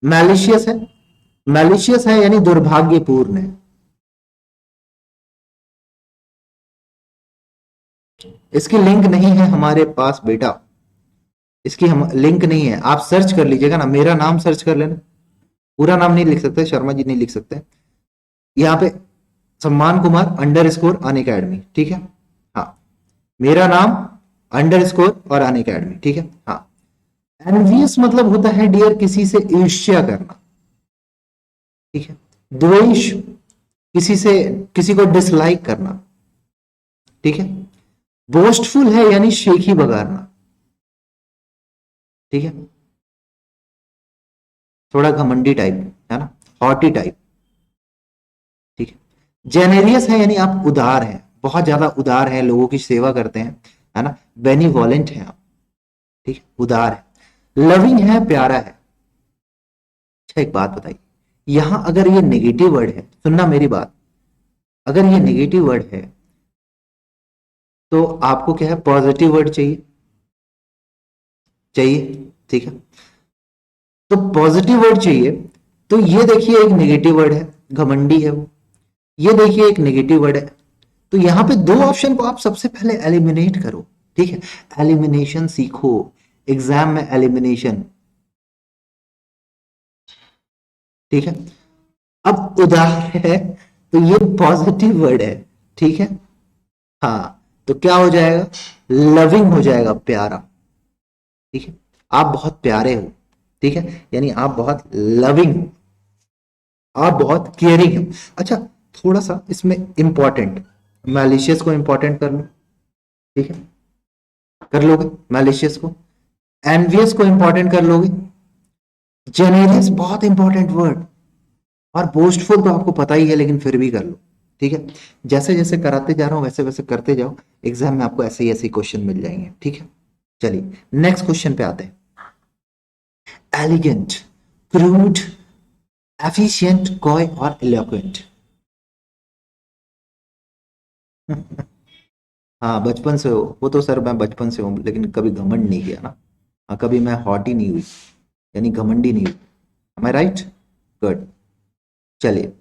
मैलिशियस है। मैलिशियस है यानी दुर्भाग्यपूर्ण है। इसकी लिंक नहीं है हमारे पास बेटा, इसकी हम लिंक नहीं है। आप सर्च कर लीजिएगा ना, मेरा नाम सर्च कर लेना। पूरा नाम नहीं लिख सकते, शर्मा जी नहीं लिख सकते। यहाँ पे सम्मान कुमार अंडर स्कोर अन अकेडमी, ठीक है। हाँ, मेरा नाम अंडर स्कोर और अन अकेडमी, ठीक है। हाँ, एनवियस मतलब होता है डियर किसी से ईर्ष्या करना, ठीक है। द्वेष, किसी से, किसी को डिसलाइक करना, ठीक है। बोस्टफुल है यानी शेखी बगाड़ना, ठीक है। थोड़ा घमंडी टाइप, है ना, हॉटी टाइप, ठीक है। जेनेरियस है यानी आप उदार हैं, बहुत ज्यादा उदार हैं, लोगों की सेवा करते हैं, है ना। बेनिवॉलेंट हैं आप, ठीक है, उदार है। लविंग है, प्यारा है। अच्छा एक बात बताइए, यहां अगर ये नेगेटिव वर्ड है, सुनना मेरी बात, अगर ये नेगेटिव वर्ड है तो आपको क्या है? पॉजिटिव वर्ड चाहिए, चाहिए, ठीक है। तो पॉजिटिव वर्ड चाहिए, तो ये देखिए एक नेगेटिव वर्ड है, घमंडी है वो। ये देखिए एक नेगेटिव वर्ड है। तो यहां पे दो ऑप्शन को आप सबसे पहले एलिमिनेट करो, ठीक है। एलिमिनेशन सीखो, एग्जाम में एलिमिनेशन, ठीक है। अब उदाहरण है तो ये पॉजिटिव वर्ड है, ठीक है। हाँ, तो क्या हो जाएगा? लविंग हो जाएगा, प्यारा, ठीक है। आप बहुत प्यारे हो, ठीक है, यानी आप बहुत लविंग, आप बहुत केयरिंग हो। अच्छा, थोड़ा सा इसमें इंपॉर्टेंट, मैलिशियस को इंपॉर्टेंट कर लो, ठीक है, कर लोगे मैलिशियस को। एनवियस को इंपॉर्टेंट कर लोगे। जेनेरियस बहुत इंपॉर्टेंट वर्ड। और बोस्टफुल तो आपको पता ही है, लेकिन फिर भी कर लो, ठीक है। जैसे जैसे कराते जा रहा हूं वैसे वैसे करते जाओ, एग्जाम में आपको ऐसे ही ऐसे क्वेश्चन मिल जाएंगे, ठीक है। चलिए नेक्स्ट क्वेश्चन पे आते हैं। एलिगेंट, क्रूड, एफिशिएंट, कॉय और इलोक्वेंट। हाँ बचपन से हो वो तो सर, मैं बचपन से हूँ, लेकिन कभी घमंड नहीं किया ना। हाँ, कभी मैं हॉटी नहीं हुई, यानी घमंडी नहीं हुई। एम आई राइट? गुड। चलिए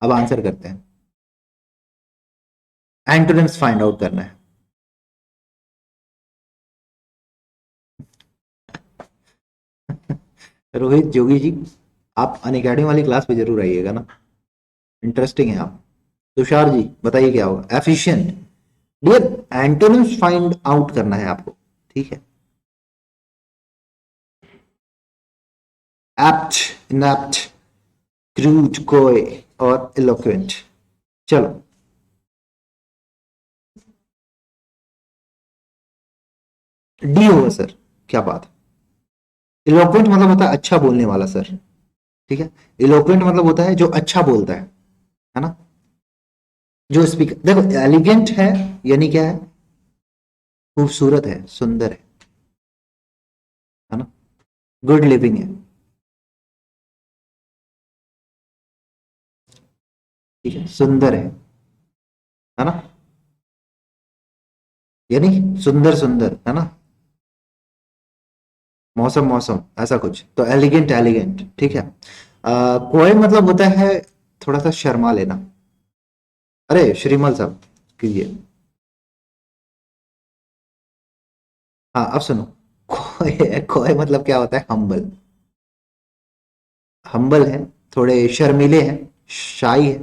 अब आंसर करते हैं। एंटोनिम्स फाइंड आउट करना है। रोहित जोगी जी, आप अनअकैडमी वाली क्लास पे जरूर आइएगा ना, इंटरेस्टिंग है आप। तुषार जी बताइए क्या होगा? Efficient. Dear, antonyms find out करना है आपको, ठीक है। एप्ट, इनएप्ट, क्रूड, कोय और इलोक्वेंट। चलो, डी होगा सर, क्या बात है। इलोक्वेंट मतलब होता है अच्छा बोलने वाला सर, ठीक है। इलोक्वेंट मतलब होता है जो अच्छा बोलता है ना। जो स्पीकर, देखो एलिगेंट है यानी क्या है? खूबसूरत है, सुंदर है ना। गुड लिविंग है, ठीक है, सुंदर है ना, यानी सुंदर सुंदर, है ना। मौसम मौसम ऐसा कुछ, तो एलिगेंट एलिगेंट, ठीक है। कोय मतलब होता है थोड़ा सा शर्मा लेना। अरे श्रीमल साहब कीजिए। हाँ अब सुनो, खोए खोए मतलब क्या होता है? हम्बल, हम्बल है, थोड़े शर्मीले हैं, शाई है,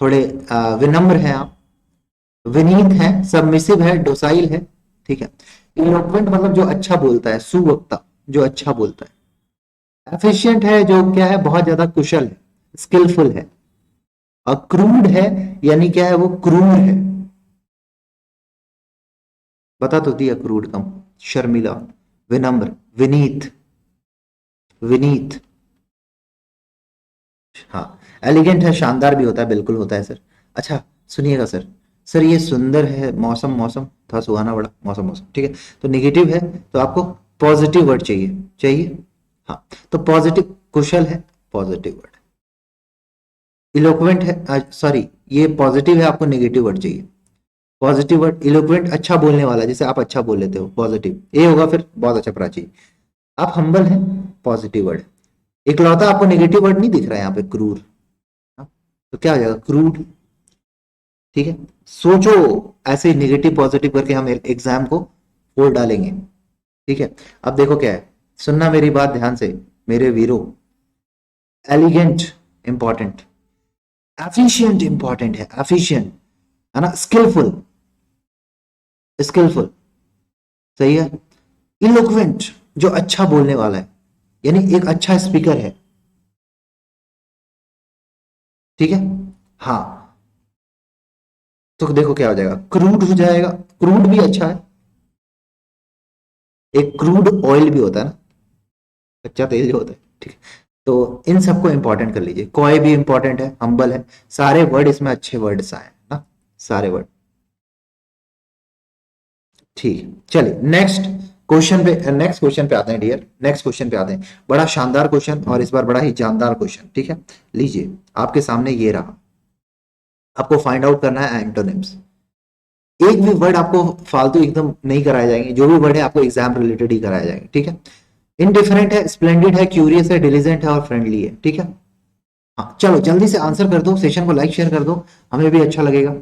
थोड़े विनम्र हैं आप, विनीत है, सबमिसिव है, डोसाइल है, ठीक है। इलोक्वेंट मतलब जो अच्छा बोलता है, सुवक्ता, जो अच्छा बोलता है। एफिशिएंट है जो क्या है, बहुत ज्यादा कुशल है, स्किलफुल है। और क्रूड है यानी क्या है, वो क्रूर है। बता तो दिया क्रूड कम। शर्मिला, विनम्र, विनीत, विनीत। हाँ। एलिगेंट है, शानदार भी होता है, बिल्कुल होता है सर। अच्छा सुनिएगा सर, सर ये सुंदर है, मौसम, मौसम था सुहाना बड़ा, मौसम, मौसम, ठीक है। तो नेगेटिव है, तो आपको पॉजिटिव वर्ड चाहिए, चाहिए। हाँ, तो पॉजिटिव, कुशल है, पॉजिटिव वर्ड। इलोक्वेंट है, सॉरी, ये पॉजिटिव है, आपको नेगेटिव वर्ड चाहिए। पॉजिटिव वर्ड, इलोक्वेंट अच्छा बोलने वाला, जैसे आप अच्छा बोल लेते हो, पॉजिटिव ए होगा, फिर बहुत अच्छा प्राची। आप हम्बल हैं, पॉजिटिव वर्ड। इकलौता आपको नेगेटिव वर्ड नहीं दिख रहा है यहाँ पे, क्रूर। हाँ, तो क्या हो जाएगा, क्रूड। ठीक है। सोचो, ऐसे नेगेटिव पॉजिटिव करके हम एग्जाम को फोड़ डालेंगे। ठीक है। अब देखो क्या है, सुनना मेरी बात ध्यान से मेरे वीरों। एलिगेंट इंपॉर्टेंट, एफिशिएंट इंपॉर्टेंट है, एफिशिएंट है ना, स्किलफुल, स्किलफुल, सही है। इलोक्वेंट जो अच्छा बोलने वाला है, यानी एक अच्छा स्पीकर है। ठीक है। हाँ, तो देखो क्या हो जाएगा, क्रूड हो जाएगा। क्रूड भी अच्छा है, एक क्रूड ऑयल भी होता है ना, कच्चा तेल जो होता है। ठीक है। तो इन सबको इंपॉर्टेंट कर लीजिए, कॉय भी इंपॉर्टेंट है, हम्बल है, सारे वर्ड इसमें अच्छे वर्ड्स आए ना, सारे वर्ड। ठीक है, चलिए नेक्स्ट क्वेश्चन पे, नेक्स्ट क्वेश्चन पे आते हैं डियर, नेक्स्ट क्वेश्चन पे आते हैं। बड़ा शानदार क्वेश्चन, और इस बार बड़ा ही जानदार क्वेश्चन। ठीक है, लीजिए आपके सामने ये रहा। आपको फाइंड आउट करना है एंटोनिम्स। एक भी वर्ड आपको फालतू एकदम नहीं कराए जाएंगे, जो भी वर्ड है आपको एग्जाम रिलेटेड ही कराए जाएंगे। ठीक है। इनडिफरेंट है, स्प्लेंडेड है, क्यूरियस है, डिलीजेंट है और फ्रेंडली है। ठीक है। हाँ चलो जल्दी से आंसर कर दो, सेशन को लाइक शेयर कर दो, हमें भी अच्छा लगेगा।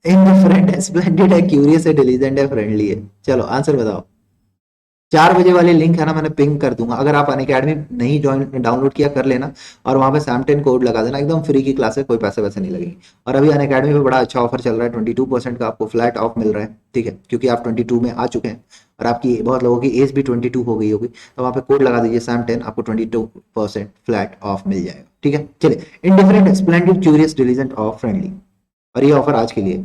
इनडिफरेंट है, स्प्लेंडेड है, क्यूरियस है, डिलीजेंट है, फ्रेंडली है। चलो आंसर बताओ। 4 बजे वाले लिंक है ना, मैंने पिंग कर दूंगा, अगर आप अनअकैडमी नहीं ज्वाइन डाउनलोड किया कर लेना, और वहां पे सैम10 कोड लगा देना, एकदम फ्री की क्लास है, कोई पैसे वैसे नहीं लगेंगे। और अभी अनअकैडमी पे बड़ा अच्छा ऑफर चल रहा है, 22% का आपको फ्लैट ऑफ मिल रहा है। ठीक है, क्योंकि आप 22 में आ चुके हैं, और आपकी बहुत लोगों की एज भी 22 हो गई होगी, तो वहाँ पे कोड लगा दीजिए सैम10, आपको 22% फ्लैट ऑफ मिल जाएगा। ठीक है, चलिए। इंडिफरेंट, स्प्लेंडेड, क्यूरियस, डिलीजेंट और फ्रेंडली, और ये ऑफर आज के लिए।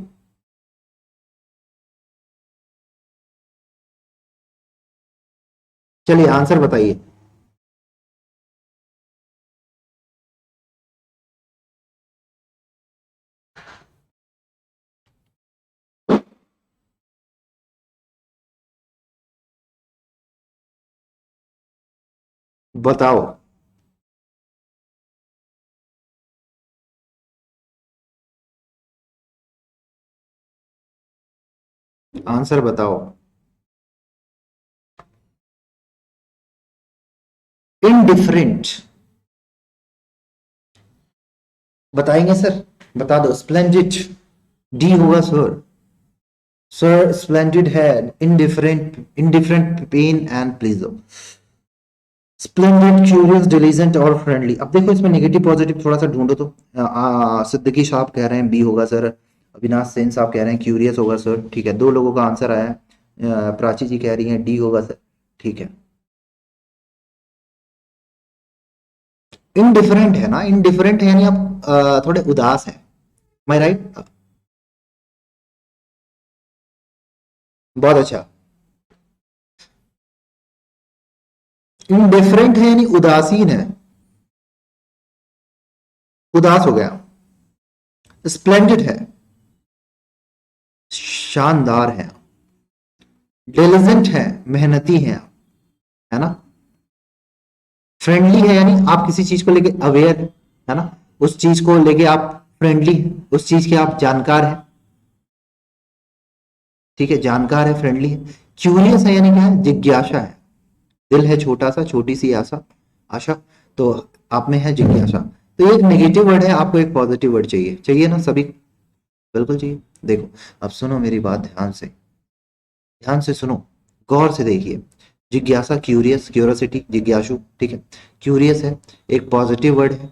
चलिए आंसर बताइए। बताओ। आंसर बताओ। इनडिफरेंट बताएंगे सर, बता दो। स्प्लेंडिड, डी होगा सर। सर स्प्लेंडिड है, indifferent, indifferent, pain and pleasure. Splendid, curious, diligent और फ्रेंडली। अब देखो इसमें नेगेटिव पॉजिटिव थोड़ा सा ढूंढो तो। सिद्दीकी साहब कह रहे हैं बी होगा सर, अविनाश सेन साहब कह रहे हैं क्यूरियस होगा सर। ठीक है, 2 लोगों का आंसर आया है। प्राची जी कह रही हैं डी होगा सर। ठीक है। इनडिफरेंट है ना, इनडिफरेंट है यानी आप थोड़े उदास हैं। मैं राइट? बहुत अच्छा। इनडिफरेंट है यानी उदासीन है, उदास हो गया। स्प्लेंडेड है, शानदार है। डिलिजेंट है, मेहनती है। है ना। फ्रेंडली है यानी आप किसी चीज को लेके अवेयर है ना, उस चीज को लेके आप फ्रेंडली, उस चीज के आप जानकार हैं। ठीक है, जानकार है, फ्रेंडली है। क्यूरियस है यानी क्या है, जिज्ञासा है। दिल है छोटा सा, छोटी सी आशा, आशा। तो आप में है जिज्ञासा। तो ये एक नेगेटिव वर्ड है, आपको एक पॉजिटिव वर्ड चाहिए, चाहिए ना सभी? बिल्कुल चाहिए। देखो, अब सुनो मेरी बात ध्यान से, ध्यान से सुनो, गौर से देखिए। जिज्ञासा, क्यूरियस, क्यूरोसिटी, जिज्ञासु। ठीक है। क्यूरियस है, एक पॉजिटिव वर्ड है।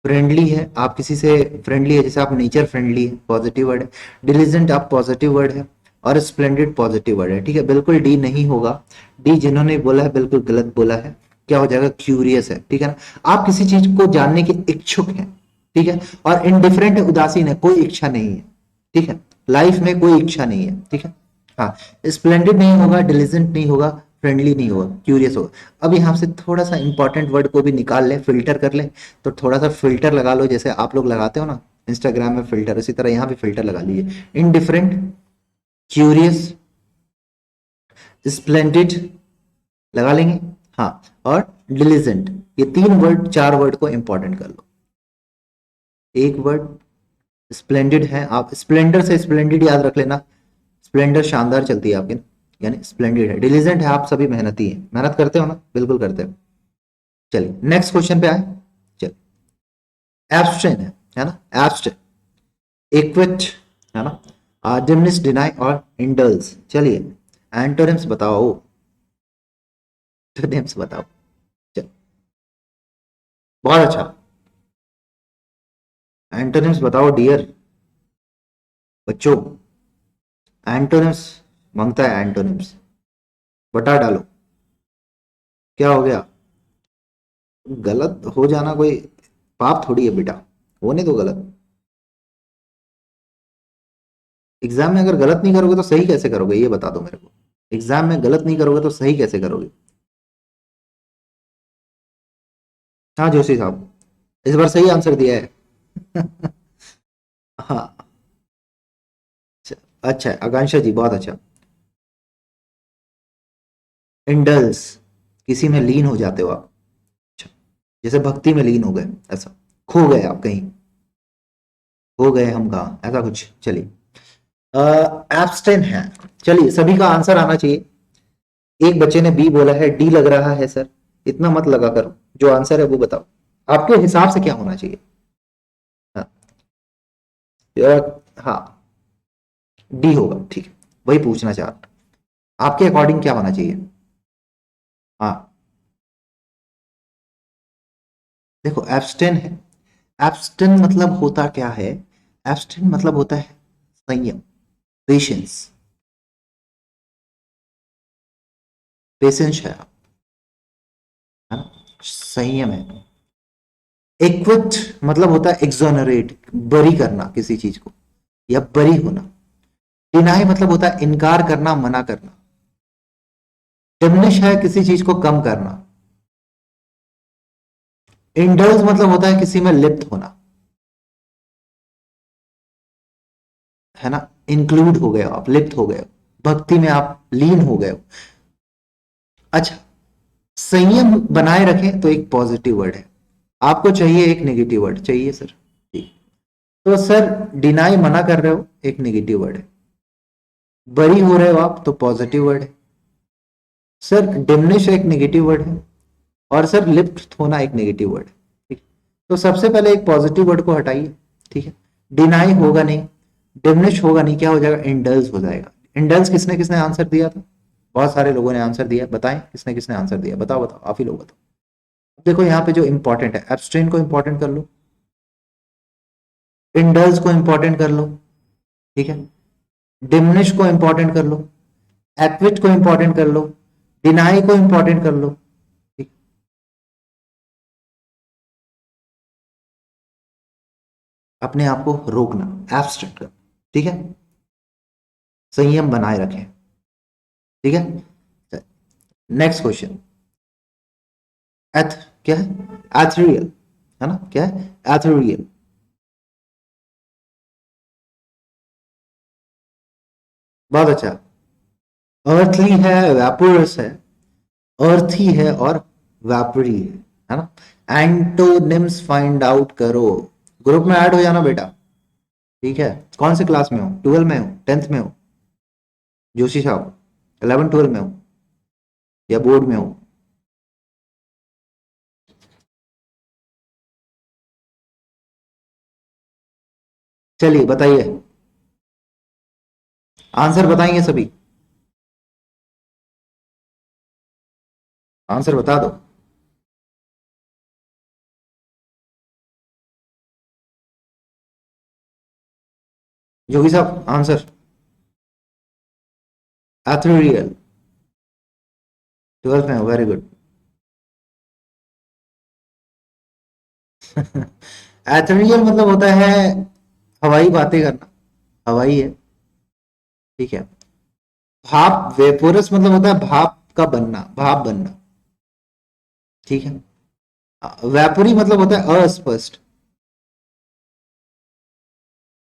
फ्रेंडली है, आप किसी से फ्रेंडली है, जैसे आप नेचर फ्रेंडली है, पॉजिटिव वर्ड है। डिलीजेंट आप पॉजिटिव वर्ड है। और स्प्लेंडेड पॉजिटिव वर्ड है, ठीक है, बिल्कुल डी नहीं होगा। डी जिन्होंने बोला है बिल्कुल गलत बोला है। क्या हो जाएगा, क्यूरियस है, ठीक है ना। आप किसी चीज को जानने के इच्छुक हैं, ठीक है। और इनडिफरेंट है, उदासीन है, कोई इच्छा नहीं है, ठीक है। लाइफ में कोई इच्छा नहीं है, ठीक है। हाँ, स्प्लेंडेड नहीं होगा, डिलीजेंट नहीं होगा, फ्रेंडली नहीं होगा, क्यूरियस होगा। अब यहाँ से थोड़ा सा इंपॉर्टेंट वर्ड को भी निकाल ले, फिल्टर कर ले। तो थोड़ा सा फिल्टर लगा लो, जैसे आप लोग लगाते हो ना इंस्टाग्राम में फिल्टर, इसी तरह यहाँ भी फिल्टर लगा लीजिए। इनडिफरेंट, क्यूरियस, स्प्लेंडेड लगा लेंगे। हाँ, और डिलीजेंट, ये तीन वर्ड, चार वर्ड को इंपॉर्टेंट कर लो। एक वर्ड स्प्लेंडेड है, आप स्प्लेंडर से स्प्लेंडेड याद रख लेना। स्प्लेंडर शानदार चलती है आपकी, यानी स्प्लेंडेड है। डिलीजेंट है, आप सभी मेहनती हैं, मेहनत करते हो ना, बिल्कुल करते हो। चलिए नेक्स्ट क्वेश्चन पे आए। चलिए, एब्स्ट्रेन है ना, एब्स्ट्रेन, इक्विट है ना, डिमनिश, डिनाई और इंडल्स। चलिए एंटोनिम्स बताओ, एंटोनिम्स बताओ। चल, बहुत अच्छा, एंटोनिम्स बताओ डियर बच्चों। एंटोनिम्स मांगता है, एंटोनिम्स बता डालो। क्या हो गया, गलत हो जाना कोई पाप थोड़ी है बेटा, होने दो गलत। एग्जाम में अगर गलत नहीं करोगे तो सही कैसे करोगे, ये बता दो मेरे को। एग्जाम में गलत नहीं करोगे तो सही कैसे करोगे। हाँ जोशी साहब, इस बार सही आंसर दिया है। हाँ, अच्छा, अच्छा है आकांक्षा जी, बहुत अच्छा। इंडल्स, किसी में लीन हो जाते हो आप। अच्छा, जैसे भक्ति में लीन हो गए, ऐसा खो गए आप कहीं, हो गए हम कहा, ऐसा कुछ। चलिए एब्स्टेन है। चलिए सभी का आंसर आना चाहिए। एक बच्चे ने बी बोला है, डी लग रहा है सर, इतना मत लगा करो, जो आंसर है वो बताओ, आपके हिसाब से क्या होना चाहिए। हाँ, हाँ, डी होगा, ठीक है, वही पूछना चाह रहा हूं। आपके अकॉर्डिंग क्या होना चाहिए। हाँ, देखो एब्स्टेन है, एब्स्टेन मतलब होता क्या है, एब्स्टेन मतलब होता है संयम, पेशेंस, पेशेंस है आप, है ना, संयम है। एक्विट मतलब होता है एक्सोनरेट, बरी करना किसी चीज को, या बरी होना। डिनाई मतलब होता है इनकार करना, मना करना। डिमिनिश है किसी चीज को कम करना। इंडल्ज मतलब होता है किसी में लिप्त होना, है ना, इंक्लूड हो गए हो आप, लिप्त हो गए हो, भक्ति में आप लीन हो गए हो। अच्छा, संयम बनाए रखें तो एक पॉजिटिव वर्ड है, आपको चाहिए एक नेगेटिव वर्ड चाहिए सर, ठीक। तो सर डिनाई मना कर रहे हो, एक नेगेटिव वर्ड है। बरी हो रहे हो आप, तो पॉजिटिव वर्ड है। सर डिमनिश एक नेगेटिव वर्ड है, और सर लिप्त होना एक नेगेटिव वर्ड है, ठीक। तो सबसे पहले एक पॉजिटिव वर्ड को हटाइए, ठीक है। डिनाई होगा नहीं, डिमनिश होगा नहीं, क्या हो जाएगा, इंडल्स हो जाएगा। इंडल्स किसने किसने आंसर दिया था, बहुत सारे लोगों ने आंसर दिया, बताएं किसने किसने आंसर दिया, बताओ बताओ, आप ही लोग बताओ। देखो यहाँ पे जो इंपॉर्टेंट है, एब्स्ट्रेन को इंपॉर्टेंट कर लो, इंडल्स को इंपॉर्टेंट कर लो, ठीक है, डिमनिश को इंपॉर्टेंट कर लो, एक्विट को इंपॉर्टेंट कर लो, डिनाई को इंपॉर्टेंट कर लो, ठीक। अपने आप को रोकना, एब्स्ट्रैक्ट करना, ठीक है, संयम बनाए रखें, ठीक है। नेक्स्ट क्वेश्चन, एथ क्या है, एथरियल, है ना, क्या है, एथरियल। बहुत अच्छा, अर्थली है, वैपोरस है, अर्थी है और वैपरी है ना। एंटोनिम्स फाइंड आउट करो, ग्रुप में ऐड हो जाना बेटा, ठीक है। कौन से क्लास में हो, 12 में हो, 10th में हो, जोशी साहब 11 12 में हो, या बोर्ड में हो। चलिए बताइए, आंसर बताएंगे सभी, आंसर बता दो। जोगी साहब आंसर एथेरियल, 12th में, वेरी गुड। एथेरियल मतलब होता है हवाई बातें करना, हवाई है, ठीक है। भाप वेपोरस मतलब होता है भाप का बनना, भाप बनना, ठीक है। वेपोरी मतलब होता है अस्पष्ट,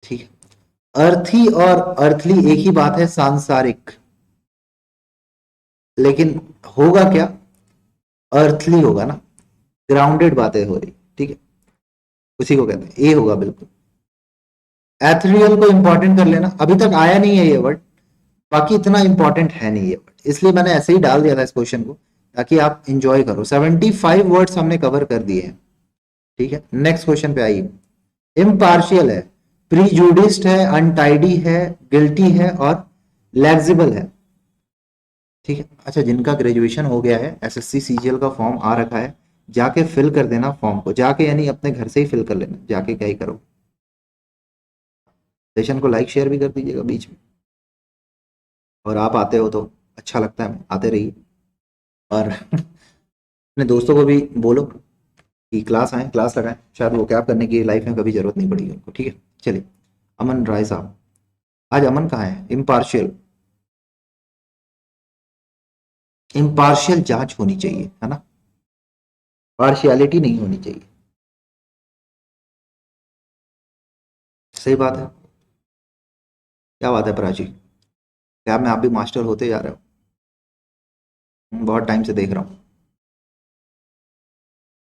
ठीक है। अर्थी और अर्थली एक ही बात है, सांसारिक, लेकिन होगा क्या, अर्थली होगा ना, ग्राउंडेड बातें हो रही, ठीक है, उसी को कहते हैं, ए होगा बिल्कुल। एथेरियल को इंपॉर्टेंट कर लेना, अभी तक आया नहीं है ये वर्ड, बाकी इतना इंपॉर्टेंट है नहीं ये वर्ड, इसलिए मैंने ऐसे ही डाल दिया था इस क्वेश्चन को, ताकि आप इंजॉय करो। 75 वर्ड्स हमने कवर कर दिए हैं, ठीक है। नेक्स्ट क्वेश्चन पे आइए। इम्पार्शियल है, प्रीजुडिस्ड है, अनटाइडी है, गिल्टी है और लेग्जिबल है, ठीक है। अच्छा, जिनका ग्रेजुएशन हो गया है, एसएससी सीजीएल का फॉर्म आ रखा है, जाके फिल कर देना फॉर्म को, जाके यानी अपने घर से ही फिल कर लेना, जाके क्या ही करो। सेशन को लाइक शेयर भी कर दीजिएगा बीच में, और आप आते हो तो अच्छा लगता है, आते रहिए, और अपने दोस्तों को भी बोलो कि क्लास आए, क्लास लगाएं, शायद वो क्या करने की लाइफ में कभी जरूरत नहीं पड़ेगी उनको, ठीक है। चलिए, अमन राय साहब, आज अमन कहाँ है? इम्पार्शियल, इम्पार्शियल जांच होनी चाहिए, है ना, पार्शियलिटी नहीं होनी चाहिए, सही बात है। क्या बात है प्राची, क्या में आप भी मास्टर होते जा रहे हो? बहुत टाइम से देख रहा हूँ,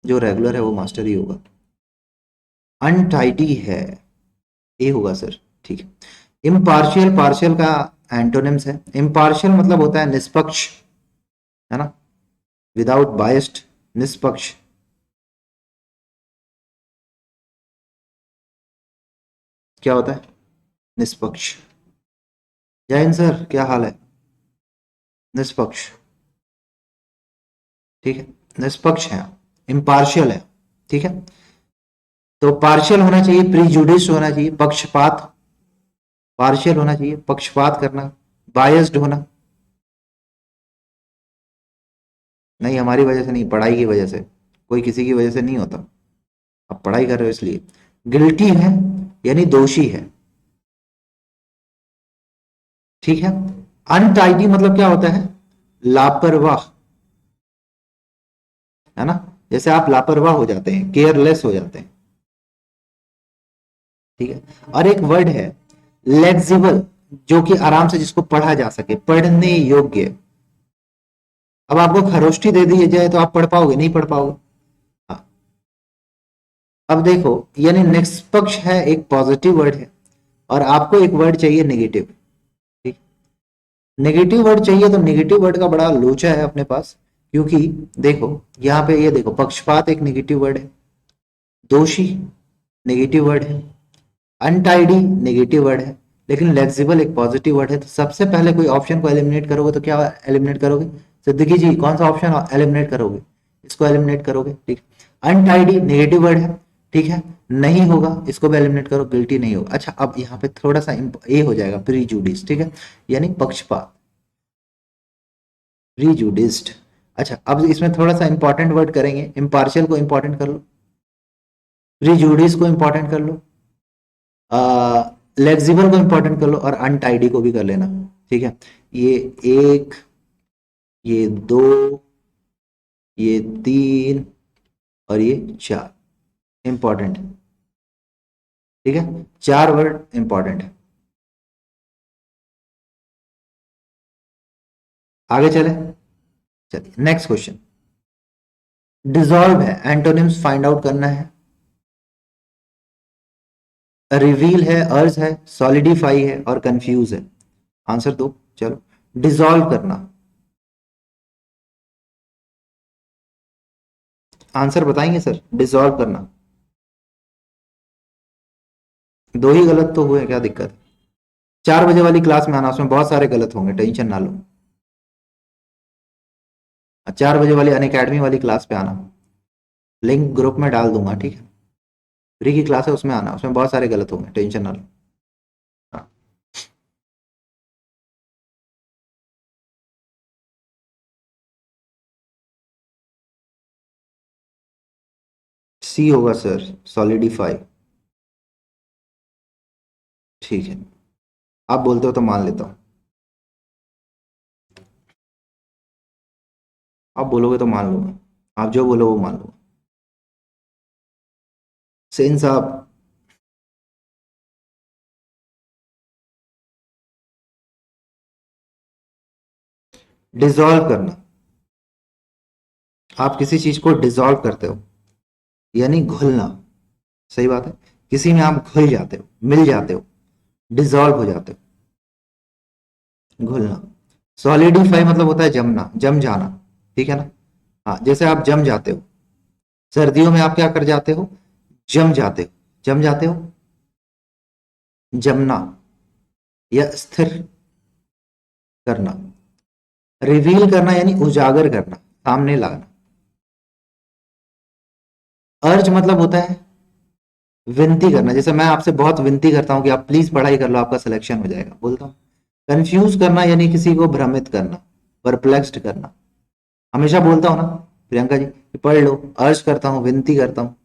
जो रेगुलर है वो मास्टर ही होगा। अनटाइडी है, ए होगा सर, ठीक है। इम्पार्शियल, पार्शियल का एंटोनिम्स है, इम्पार्शियल मतलब होता है निष्पक्ष, है ना, विदाउट बायस्ड, निष्पक्ष, क्या होता है, निष्पक्ष। जैन सर क्या हाल है? निष्पक्ष, ठीक है, निष्पक्ष है, इम्पार्शियल है, ठीक है। तो पार्शियल होना चाहिए, प्रीजुडिस होना चाहिए, पक्षपात, पार्शियल होना चाहिए, पक्षपात करना, बायस्ड होना, नहीं हमारी वजह से नहीं, पढ़ाई की वजह से, कोई किसी की वजह से नहीं होता, आप पढ़ाई कर रहे हो इसलिए। गिल्टी है यानी दोषी है, ठीक है। अनटाइडी मतलब क्या होता है, लापरवाह, है ना, जैसे आप लापरवाह हो जाते हैं, केयरलेस हो जाते हैं, ठीक है। और एक वर्ड है लेग्जिबल, जो कि आराम से जिसको पढ़ा जा सके, पढ़ने योग्य। अब आपको खरोष्ठी दे दी जाए तो आप पढ़ पाओगे? नहीं पढ़ पाओगे। हाँ। अब देखो, यानी निष्पक्ष है एक पॉजिटिव वर्ड है, और आपको एक वर्ड चाहिए नेगेटिव, ठीक। नेगेटिव वर्ड चाहिए, तो नेगेटिव वर्ड का बड़ा लोचा है अपने पास, क्योंकि देखो यहाँ पे, ये देखो, पक्षपात एक नेगेटिव वर्ड है, दोषी नेगेटिव वर्ड है, अनटाइडी नेगेटिव वर्ड है, लेकिन फ्लेक्सिबल एक पॉजिटिव वर्ड है। तो सबसे पहले कोई ऑप्शन को एलिमिनेट करोगे तो क्या एलिमिनेट करोगे? सिद्दीकी जी कौन सा ऑप्शन एलिमिनेट करोगे? इसको एलिमिनेट करोगे, ठीक। अनटाइडी नेगेटिव वर्ड है, ठीक है, नहीं होगा, इसको भी एलिमिनेट करो, गिल्टी नहीं होगा। अच्छा, अब यहाँ पे थोड़ा सा ए हो जाएगा, प्रीजुडिस, ठीक है, यानी पक्षपात, प्रीजुडिस्ड। अच्छा, अब इसमें थोड़ा सा इंपॉर्टेंट वर्ड करेंगे, इम्पार्शियल को इंपॉर्टेंट कर लो, प्रीजुडिस को इंपॉर्टेंट कर लो, लेग्जिबल को इंपॉर्टेंट कर लो, और अनटाइडी को भी कर लेना, ठीक है। ये एक, ये दो, ये तीन, और ये चार इंपॉर्टेंट है, ठीक है, चार वर्ड इंपॉर्टेंट है। आगे चले, चलिए नेक्स्ट क्वेश्चन। डिसॉल्व है, एंटोनिम्स फाइंड आउट करना है। रिवील है, अर्ज है, सॉलिडिफाई है, और कंफ्यूज है। आंसर दो, चलो। डिसॉल्व करना, आंसर बताएंगे सर? डिसॉल्व करना, दो ही गलत तो हुए, क्या दिक्कत है? 4 बजे वाली क्लास में आना, उसमें बहुत सारे गलत होंगे, टेंशन ना लो। 4 बजे वाली अन अकेडमी वाली क्लास पे आना, लिंक ग्रुप में डाल दूंगा, ठीक है। फ्री की क्लास है, उसमें आना, उसमें बहुत सारे गलत होंगे, टेंशन ना लो। हाँ, सी होगा सर, सॉलिडिफाई। ठीक है, आप बोलते हो तो मान लेता हूँ, आप बोलोगे तो मान लूंगा, आप जो बोलो वो मान लूंगा। सेन साहब, डिसॉल्व करना, आप किसी चीज को डिसॉल्व करते हो, यानी घुलना। सही बात है, किसी में आप घुल जाते हो, मिल जाते हो, डिसॉल्व हो जाते हो, घुलना। सॉलिडिफाई मतलब होता है जमना, जम जाना। ठीक है ना। हाँ, जैसे आप जम जाते हो, सर्दियों में आप क्या कर जाते हो, जम जाते हो। जम जाते हो, जमना या स्थिर करना। रिवील करना यानी उजागर करना, सामने लाना। अर्ज मतलब होता है विनती करना, जैसे मैं आपसे बहुत विनती करता हूं कि आप प्लीज पढ़ाई कर लो, आपका सिलेक्शन हो जाएगा, बोलता हूँ। कंफ्यूज करना यानी किसी को भ्रमित करना, परप्लेक्स्ड करना। हमेशा बोलता हूँ ना प्रियंका जी कि पढ़ लो, अर्ज करता हूँ, विनती करता हूँ।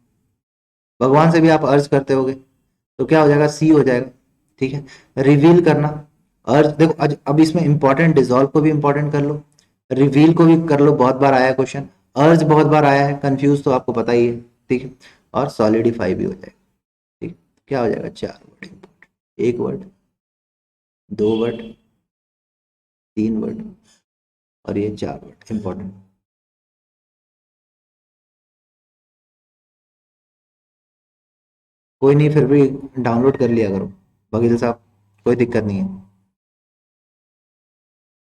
भगवान से भी आप अर्ज करते होगे तो क्या हो जाएगा, सी हो जाएगा। ठीक है। रिवील करना, अर्ज देखो अब इसमें इंपॉर्टेंट, डिसॉल्व को भी इंपॉर्टेंट कर लो, रिवील को भी कर लो, बहुत बार आया है क्वेश्चन। अर्ज बहुत बार आया है, कंफ्यूज तो आपको पता ही है। ठीक है। और सॉलिडिफाई भी हो जाएगा। ठीक। क्या हो जाएगा, चार वर्ड इंपॉर्टेंट, एक वर्ड, दो वर्ड, तीन वर्ड, और ये चार वर्ड इंपॉर्टेंट। कोई नहीं, फिर भी डाउनलोड कर लिया करो भगीरथ साहब, कोई दिक्कत नहीं है।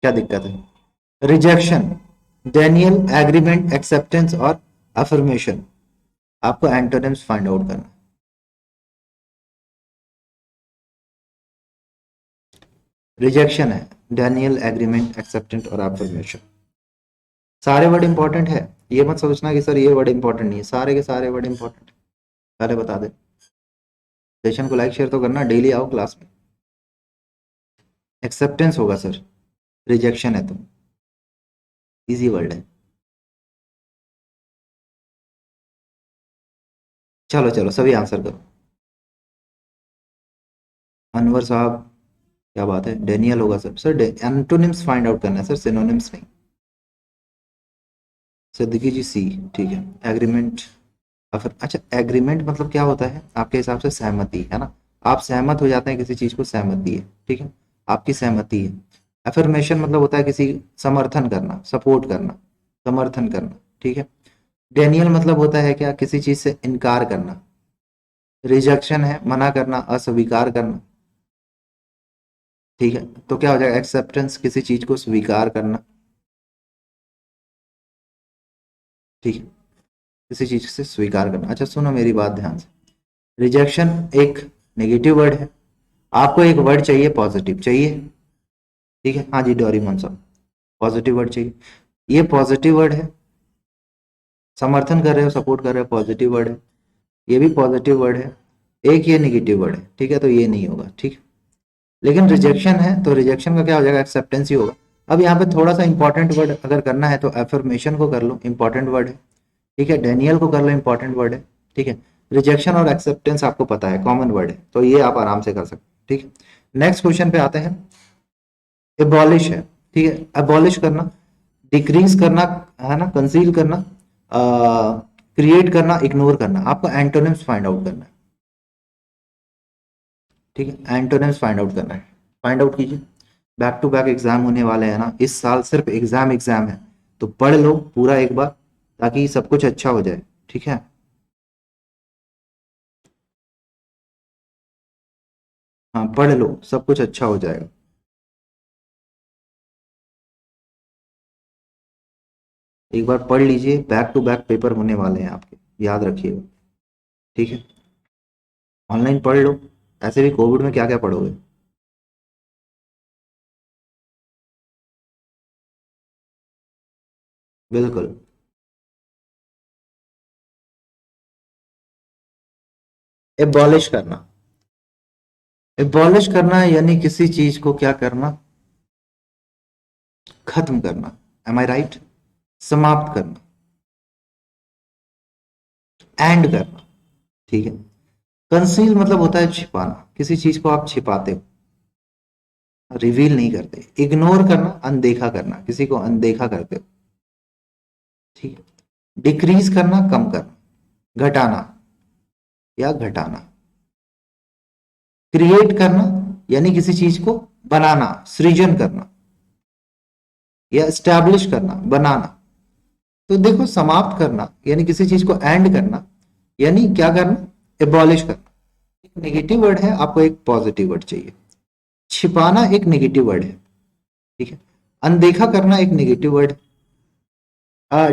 क्या दिक्कत है। रिजेक्शन, डेनियल, एग्रीमेंट, एक्सेप्टेंस और अफर्मेशन। आपको एंटोनिम्स फाइंड आउट करना। रिजेक्शन है डेनियल, एग्रीमेंट, एक्सेप्टेंस और अफर्मेशन। सारे वर्ड इंपॉर्टेंट है, ये मत सोचना कि सर ये वर्ड इंपॉर्टेंट नहीं है, सारे के सारे वर्ड इंपॉर्टेंट है। पहले बता दे। सेशन को लाइक शेयर तो करना, डेली आओ क्लास में। एक्सेप्टेंस होगा सर, रिजेक्शन है तो, इजी वर्ड है। चलो चलो सभी आंसर करो। अनवर साहब, क्या बात है, डेनियल होगा sir. Sir antonyms find out करना है सर, सिनोनिम्स नहीं। सिद्दीकी जी सी। ठीक है। एग्रीमेंट, अच्छा एग्रीमेंट मतलब क्या होता है आपके हिसाब से, सहमति है ना। आप सहमत हो जाते हैं किसी चीज को, सहमति है। ठीक है, आपकी सहमति है। अफर्मेशन मतलब होता है किसी, समर्थन करना, सपोर्ट करना, समर्थन करना। ठीक है। डेनियल मतलब होता है क्या, किसी चीज से इनकार करना। रिजेक्शन है मना करना, अस्वीकार करना। ठीक है। तो क्या हो जाएगा, एक्सेप्टेंस, किसी चीज को स्वीकार करना। ठीक है, किसी चीज से स्वीकार करना। अच्छा सुनो मेरी बात ध्यान से, रिजेक्शन एक नेगेटिव वर्ड है, आपको एक वर्ड चाहिए पॉजिटिव चाहिए। ठीक है, हाँ जी डोरीमोन साहब, पॉजिटिव वर्ड चाहिए। ये पॉजिटिव वर्ड है, समर्थन कर रहे हो, सपोर्ट कर रहे हो, पॉजिटिव वर्ड है। ये भी पॉजिटिव वर्ड है, एक ये नेगेटिव वर्ड है। ठीक है, तो ये नहीं होगा। ठीक है। लेकिन रिजेक्शन है तो रिजेक्शन का क्या हो जाएगा, एक्सेप्टेंस ही होगा। अब यहाँ पे थोड़ा सा इंपॉर्टेंट वर्ड अगर करना है तो एफर्मेशन को कर लो, इंपॉर्टेंट वर्ड है। ठीक है, डेनियल को कर लो, इंपॉर्टेंट वर्ड है। ठीक है। रिजेक्शन और एक्सेप्टेंस आपको पता है, कॉमन वर्ड है, तो ये आप आराम से कर सकते हैं। ठीक है। नेक्स्ट क्वेश्चन पे आते हैं। एबॉलिश है। ठीक है, एबॉलिश करना, डिक्रीज करना, है ना, कंसील करना, क्रिएट करना, इग्नोर करना। आपको एंटोनिम्स फाइंड आउट करना है। ठीक है, एंटोनिम्स फाइंड आउट करना है, फाइंड आउट कीजिए। बैक टू बैक एग्जाम होने वाले हैं ना इस साल, सिर्फ एग्जाम एग्जाम है, तो पढ़ लो पूरा एक बार, ताकि सब कुछ अच्छा हो जाए। ठीक है। हाँ पढ़ लो, सब कुछ अच्छा हो जाएगा। एक बार पढ़ लीजिए, बैक टू बैक पेपर होने वाले हैं आपके, याद रखिएगा। ठीक है। ऑनलाइन पढ़ लो, ऐसे भी कोविड में क्या क्या पढ़ोगे। बिल्कुल। एबॉलिश करना, एबॉलिश करना यानी किसी चीज को क्या करना, खत्म करना। एम आई राइट। समाप्त करना। एंड करना, ठीक है। कंसील मतलब होता है छिपाना, किसी चीज को आप छिपाते हो, रिवील नहीं करते। इग्नोर करना, अनदेखा करना, किसी को अनदेखा करते हो, ठीक है। डिक्रीज करना, कम करना, घटाना या घटाना। क्रिएट करना यानी किसी चीज को बनाना, सृजन करना, या स्टैब्लिश करना, बनाना। तो देखो, समाप्त करना यानी किसी चीज को एंड करना, यानी क्या करना, एबॉलिश करना। एक नेगेटिव वर्ड है, आपको एक पॉजिटिव वर्ड चाहिए। छिपाना एक नेगेटिव वर्ड है, ठीक है। अनदेखा करना एक नेगेटिव वर्ड है।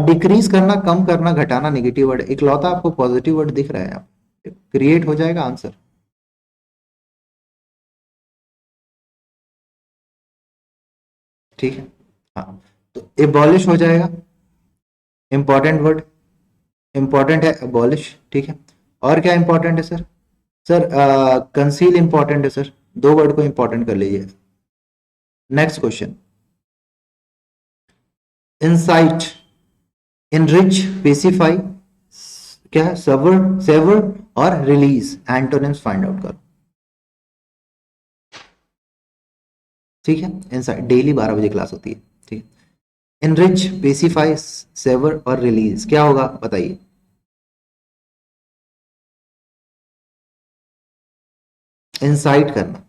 डिक्रीज करना, कम करना, घटाना नेगेटिव वर्ड है। इकलौता आपको पॉजिटिव वर्ड दिख रहा है, आप क्रिएट हो जाएगा आंसर। ठीक है, हाँ। तो एबॉलिश हो जाएगा, इंपॉर्टेंट वर्ड, इंपॉर्टेंट है एबॉलिश, ठीक है। और क्या इंपॉर्टेंट है सर? सर कंसील इंपॉर्टेंट है सर, दो वर्ड को इंपॉर्टेंट कर लीजिए। Next question, insight, enrich, specify, क्या है, सर्वर, सेवर और रिलीज, एंटोनिम्स फाइंड आउट करो। ठीक है, इंसाइट डेली 12 बजे क्लास होती है, ठीक है। इनरिच, स्पेसिफाई, सेवर और रिलीज क्या होगा बताइए। इंसाइट करना,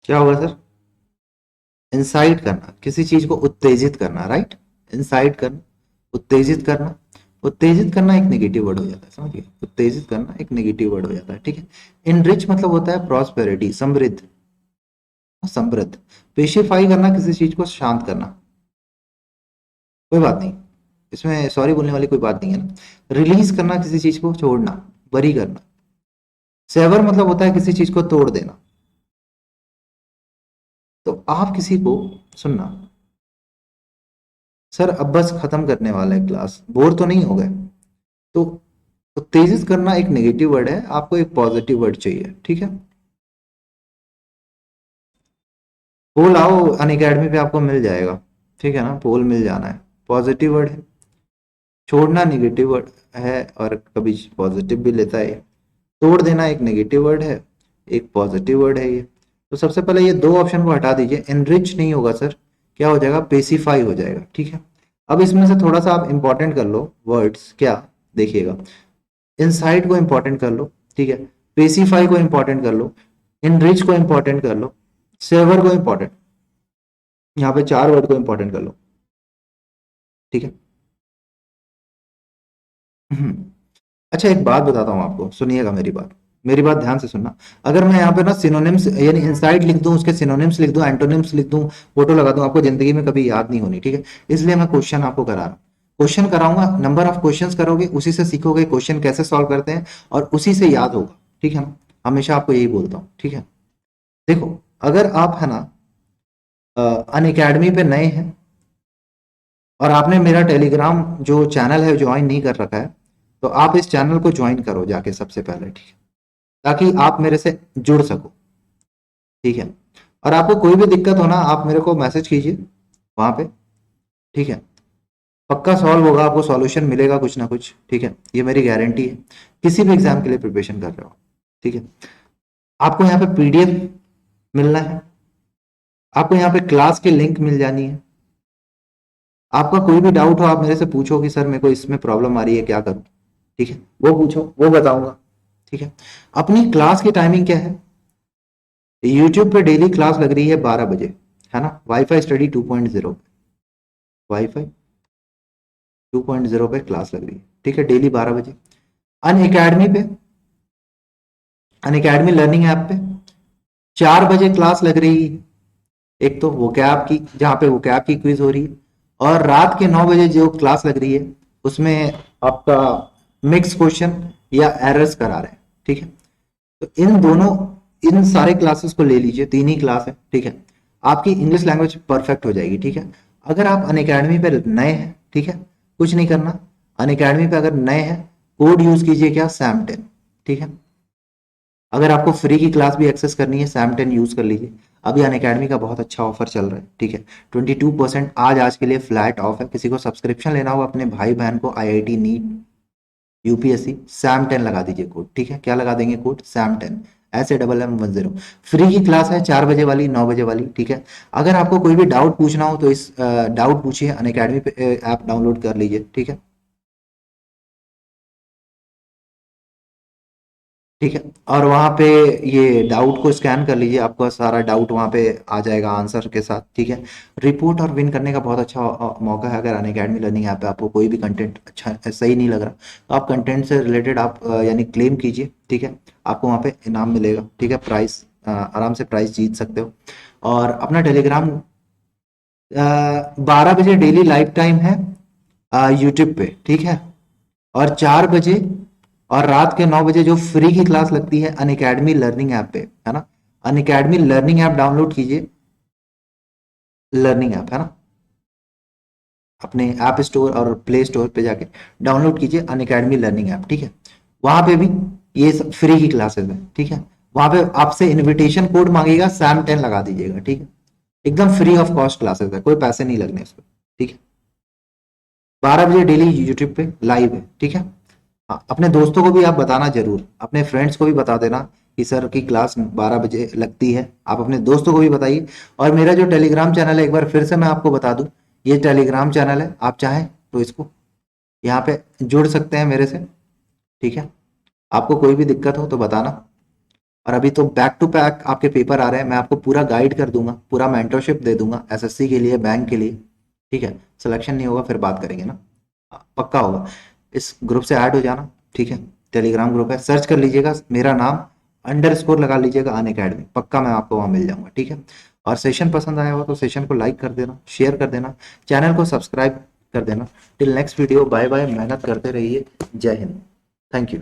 क्या होगा सर? इंसाइट करना, किसी चीज को उत्तेजित करना, राइट। इंसाइट करना, उत्तेजित करना। उत्तेजित करना एक नेगेटिव वर्ड हो जाता है, समझिए, उत्तेजित करना एक नेगेटिव वर्ड हो जाता है, ठीक है। इनरिच मतलब होता है प्रॉस्पेरिटी, समृद्ध, समृद्ध। पेशिफाई करना, किसी चीज को शांत करना, कोई बात नहीं, इसमें सॉरी बोलने वाली कोई बात नहीं है ना। रिलीज करना, किसी चीज को छोड़ना, बरी करना। सेवर मतलब होता है किसी चीज को तोड़ देना। तो आप किसी को, सुनना सर, अब बस खत्म करने वाला है क्लास, बोर तो नहीं हो गए? तो उत्तेजित करना एक नेगेटिव वर्ड है, आपको एक पॉजिटिव वर्ड चाहिए, ठीक है। पोल आओ अनअकैडमी पे, आपको मिल जाएगा, ठीक है ना, पोल मिल जाना है। पॉजिटिव वर्ड है, छोड़ना नेगेटिव वर्ड है और कभी पॉजिटिव भी लेता है। तोड़ देना एक नेगेटिव वर्ड है, एक पॉजिटिव वर्ड है ये। तो सबसे पहले ये दो ऑप्शन को हटा दीजिए, एनरिच नहीं होगा सर, क्या हो जाएगा, पेसिफाई हो जाएगा, ठीक है। अब इसमें से थोड़ा सा आप इंपॉर्टेंट कर लो वर्ड्स, क्या, देखिएगा, इनसाइट को इंपॉर्टेंट कर लो, ठीक है। पेसिफाई को इंपॉर्टेंट कर लो, इनरिच को इंपॉर्टेंट कर लो, सेवर को इंपॉर्टेंट, यहाँ पे चार वर्ड को इंपॉर्टेंट कर लो, ठीक है। हम्म। अच्छा, एक बात बताता हूँ आपको, सुनिएगा मेरी बात, मेरी बात ध्यान से सुनना। अगर मैं यहाँ पे ना सिनोनिम्स यानी इंसाइड लिख दूं, उसके सिनोनिम्स लिख दूं, एंटोनिम्स लिख दूं, फोटो लगा दूं, आपको जिंदगी में कभी याद नहीं होनी, ठीक है। इसलिए मैं क्वेश्चन आपको करा रहा हूँ, क्वेश्चन कराऊंगा, नंबर ऑफ क्वेश्चंस करोगे, उसी से सीखोगे क्वेश्चन कैसे सॉल्व करते हैं, और उसी से याद होगा, ठीक है। हमेशा आपको यही बोलता हूँ, ठीक है। देखो, अगर आप है ना अन अकेडमी पे नए हैं और आपने मेरा टेलीग्राम जो चैनल है ज्वाइन नहीं कर रखा है, तो आप इस चैनल को ज्वाइन करो जाके सबसे पहले, ठीक है, ताकि आप मेरे से जुड़ सको, ठीक है। और आपको कोई भी दिक्कत हो ना, आप मेरे को मैसेज कीजिए वहां पे, ठीक है। पक्का सॉल्व होगा, आपको सॉल्यूशन मिलेगा कुछ ना कुछ, ठीक है, ये मेरी गारंटी है। किसी भी एग्जाम के लिए प्रिपरेशन कर रहे हो, ठीक है। आपको यहाँ पे पीडीएफ मिलना है, आपको यहाँ पे क्लास की लिंक मिल जानी है। आपका कोई भी डाउट हो, आप मेरे से पूछो कि सर मेरे को इसमें प्रॉब्लम आ रही है, क्या करूं, ठीक है, वो पूछो, वो बताऊंगा, ठीक है। अपनी क्लास की टाइमिंग क्या है? यूट्यूब पे डेली क्लास लग रही है 12 बजे, है ना, वाईफाई स्टडी 2.0, वाईफाई 2.0 पे क्लास लग रही है, ठीक है, डेली 12 बजे। अन अकेडमी पे, अन अकेडमी लर्निंग ऐप पे 4 बजे क्लास लग रही है। एक तो वो कैब की, जहाँ पे वो कैब की क्विज हो रही है, और रात के 9 बजे जो क्लास लग रही है, उसमें आपका मिक्स क्वेश्चन या एरर्स करा रहे हैं, ठीक है। तो इन दोनों इन सारे क्लासेस को ले लीजिए, 3 ही क्लास है, ठीक है, आपकी इंग्लिश लैंग्वेज परफेक्ट हो जाएगी, ठीक है। अगर आप अनअकैडमी पे नए हैं, ठीक है, कुछ नहीं करना, अनअकैडमी पे अगर नए हैं, कोड यूज कीजिए क्या, सैम 10, ठीक है। अगर आपको फ्री की क्लास भी एक्सेस करनी है, सैम 10 यूज कर लीजिए। अभी अनअकैडमी का बहुत अच्छा ऑफर चल रहा है, ठीक है, 22% आज के लिए फ्लैट ऑफ है। किसी को सब्सक्रिप्शन लेना हो अपने भाई बहन को, आईआईटी नीट यूपीएससी, सैम 10 लगा दीजिए कोड, ठीक है। क्या लगा देंगे कोड, सैम 10, SAMM10। फ्री की क्लास है, 4 बजे वाली, 9 बजे वाली, ठीक है। अगर आपको कोई भी डाउट पूछना हो तो इस डाउट पूछिए, अनअकैडमी पे ऐप डाउनलोड कर लीजिए, ठीक है, ठीक है। और वहाँ पे ये डाउट को स्कैन कर लीजिए, आपका सारा डाउट वहाँ पे आ जाएगा आंसर के साथ, ठीक है। रिपोर्ट और विन करने का बहुत अच्छा मौका है। अगर अनअकैडमी लर्निंग ऐप पे आपको कोई भी कंटेंट अच्छा सही नहीं लग रहा, तो आप कंटेंट से रिलेटेड आप यानी क्लेम कीजिए, ठीक है, आपको वहाँ पे इनाम मिलेगा, ठीक है, प्राइस आराम से प्राइस जीत सकते हो। और अपना टेलीग्राम 12 बजे डेली लाइव टाइम है यूट्यूब पे, ठीक है। और 4 बजे और रात के 9 बजे जो फ्री की क्लास लगती है अनअकैडमी लर्निंग ऐप पे, है ना। अनअकैडमी लर्निंग ऐप डाउनलोड कीजिए, लर्निंग ऐप है ना, अपने ऐप स्टोर और प्ले स्टोर पे जाके डाउनलोड कीजिए अनअकैडमी लर्निंग ऐप, ठीक है। वहां पे भी ये सब फ्री की क्लासेस है, ठीक है। वहां पे आपसे इनविटेशन कोड मांगेगा, सैम 10 लगा दीजिएगा, ठीक है। एकदम फ्री ऑफ कॉस्ट क्लासेस है, कोई पैसे नहीं लगने इस पर, ठीक है। 12 बजे डेली यूट्यूब पे लाइव है, ठीक है। हाँ, अपने दोस्तों को भी आप बताना जरूर, अपने फ्रेंड्स को भी बता देना कि सर की क्लास 12 बजे लगती है, आप अपने दोस्तों को भी बताइए। और मेरा जो टेलीग्राम चैनल है, एक बार फिर से मैं आपको बता दूं, ये टेलीग्राम चैनल है, आप चाहें तो इसको यहाँ पे जुड़ सकते हैं मेरे से, ठीक है। आपको कोई भी दिक्कत हो तो बताना। और अभी तो बैक टू बैक आपके पेपर आ रहे हैं, मैं आपको पूरा गाइड कर दूंगा, पूरा मेंटरशिप दे दूंगा, एसएससी के लिए, बैंक के लिए, ठीक है। सिलेक्शन नहीं होगा फिर बात करेंगे ना, पक्का होगा। इस ग्रुप से ऐड हो जाना, ठीक है। टेलीग्राम ग्रुप है, सर्च कर लीजिएगा मेरा नाम, अंडरस्कोर लगा लीजिएगा अनअकैडमी, पक्का मैं आपको वहां मिल जाऊंगा, ठीक है। और सेशन पसंद आया हो तो सेशन को लाइक कर देना, शेयर कर देना, चैनल को सब्सक्राइब कर देना। Till next video, bye bye, मेहनत करते रहिए, जय हिंद, थैंक यू।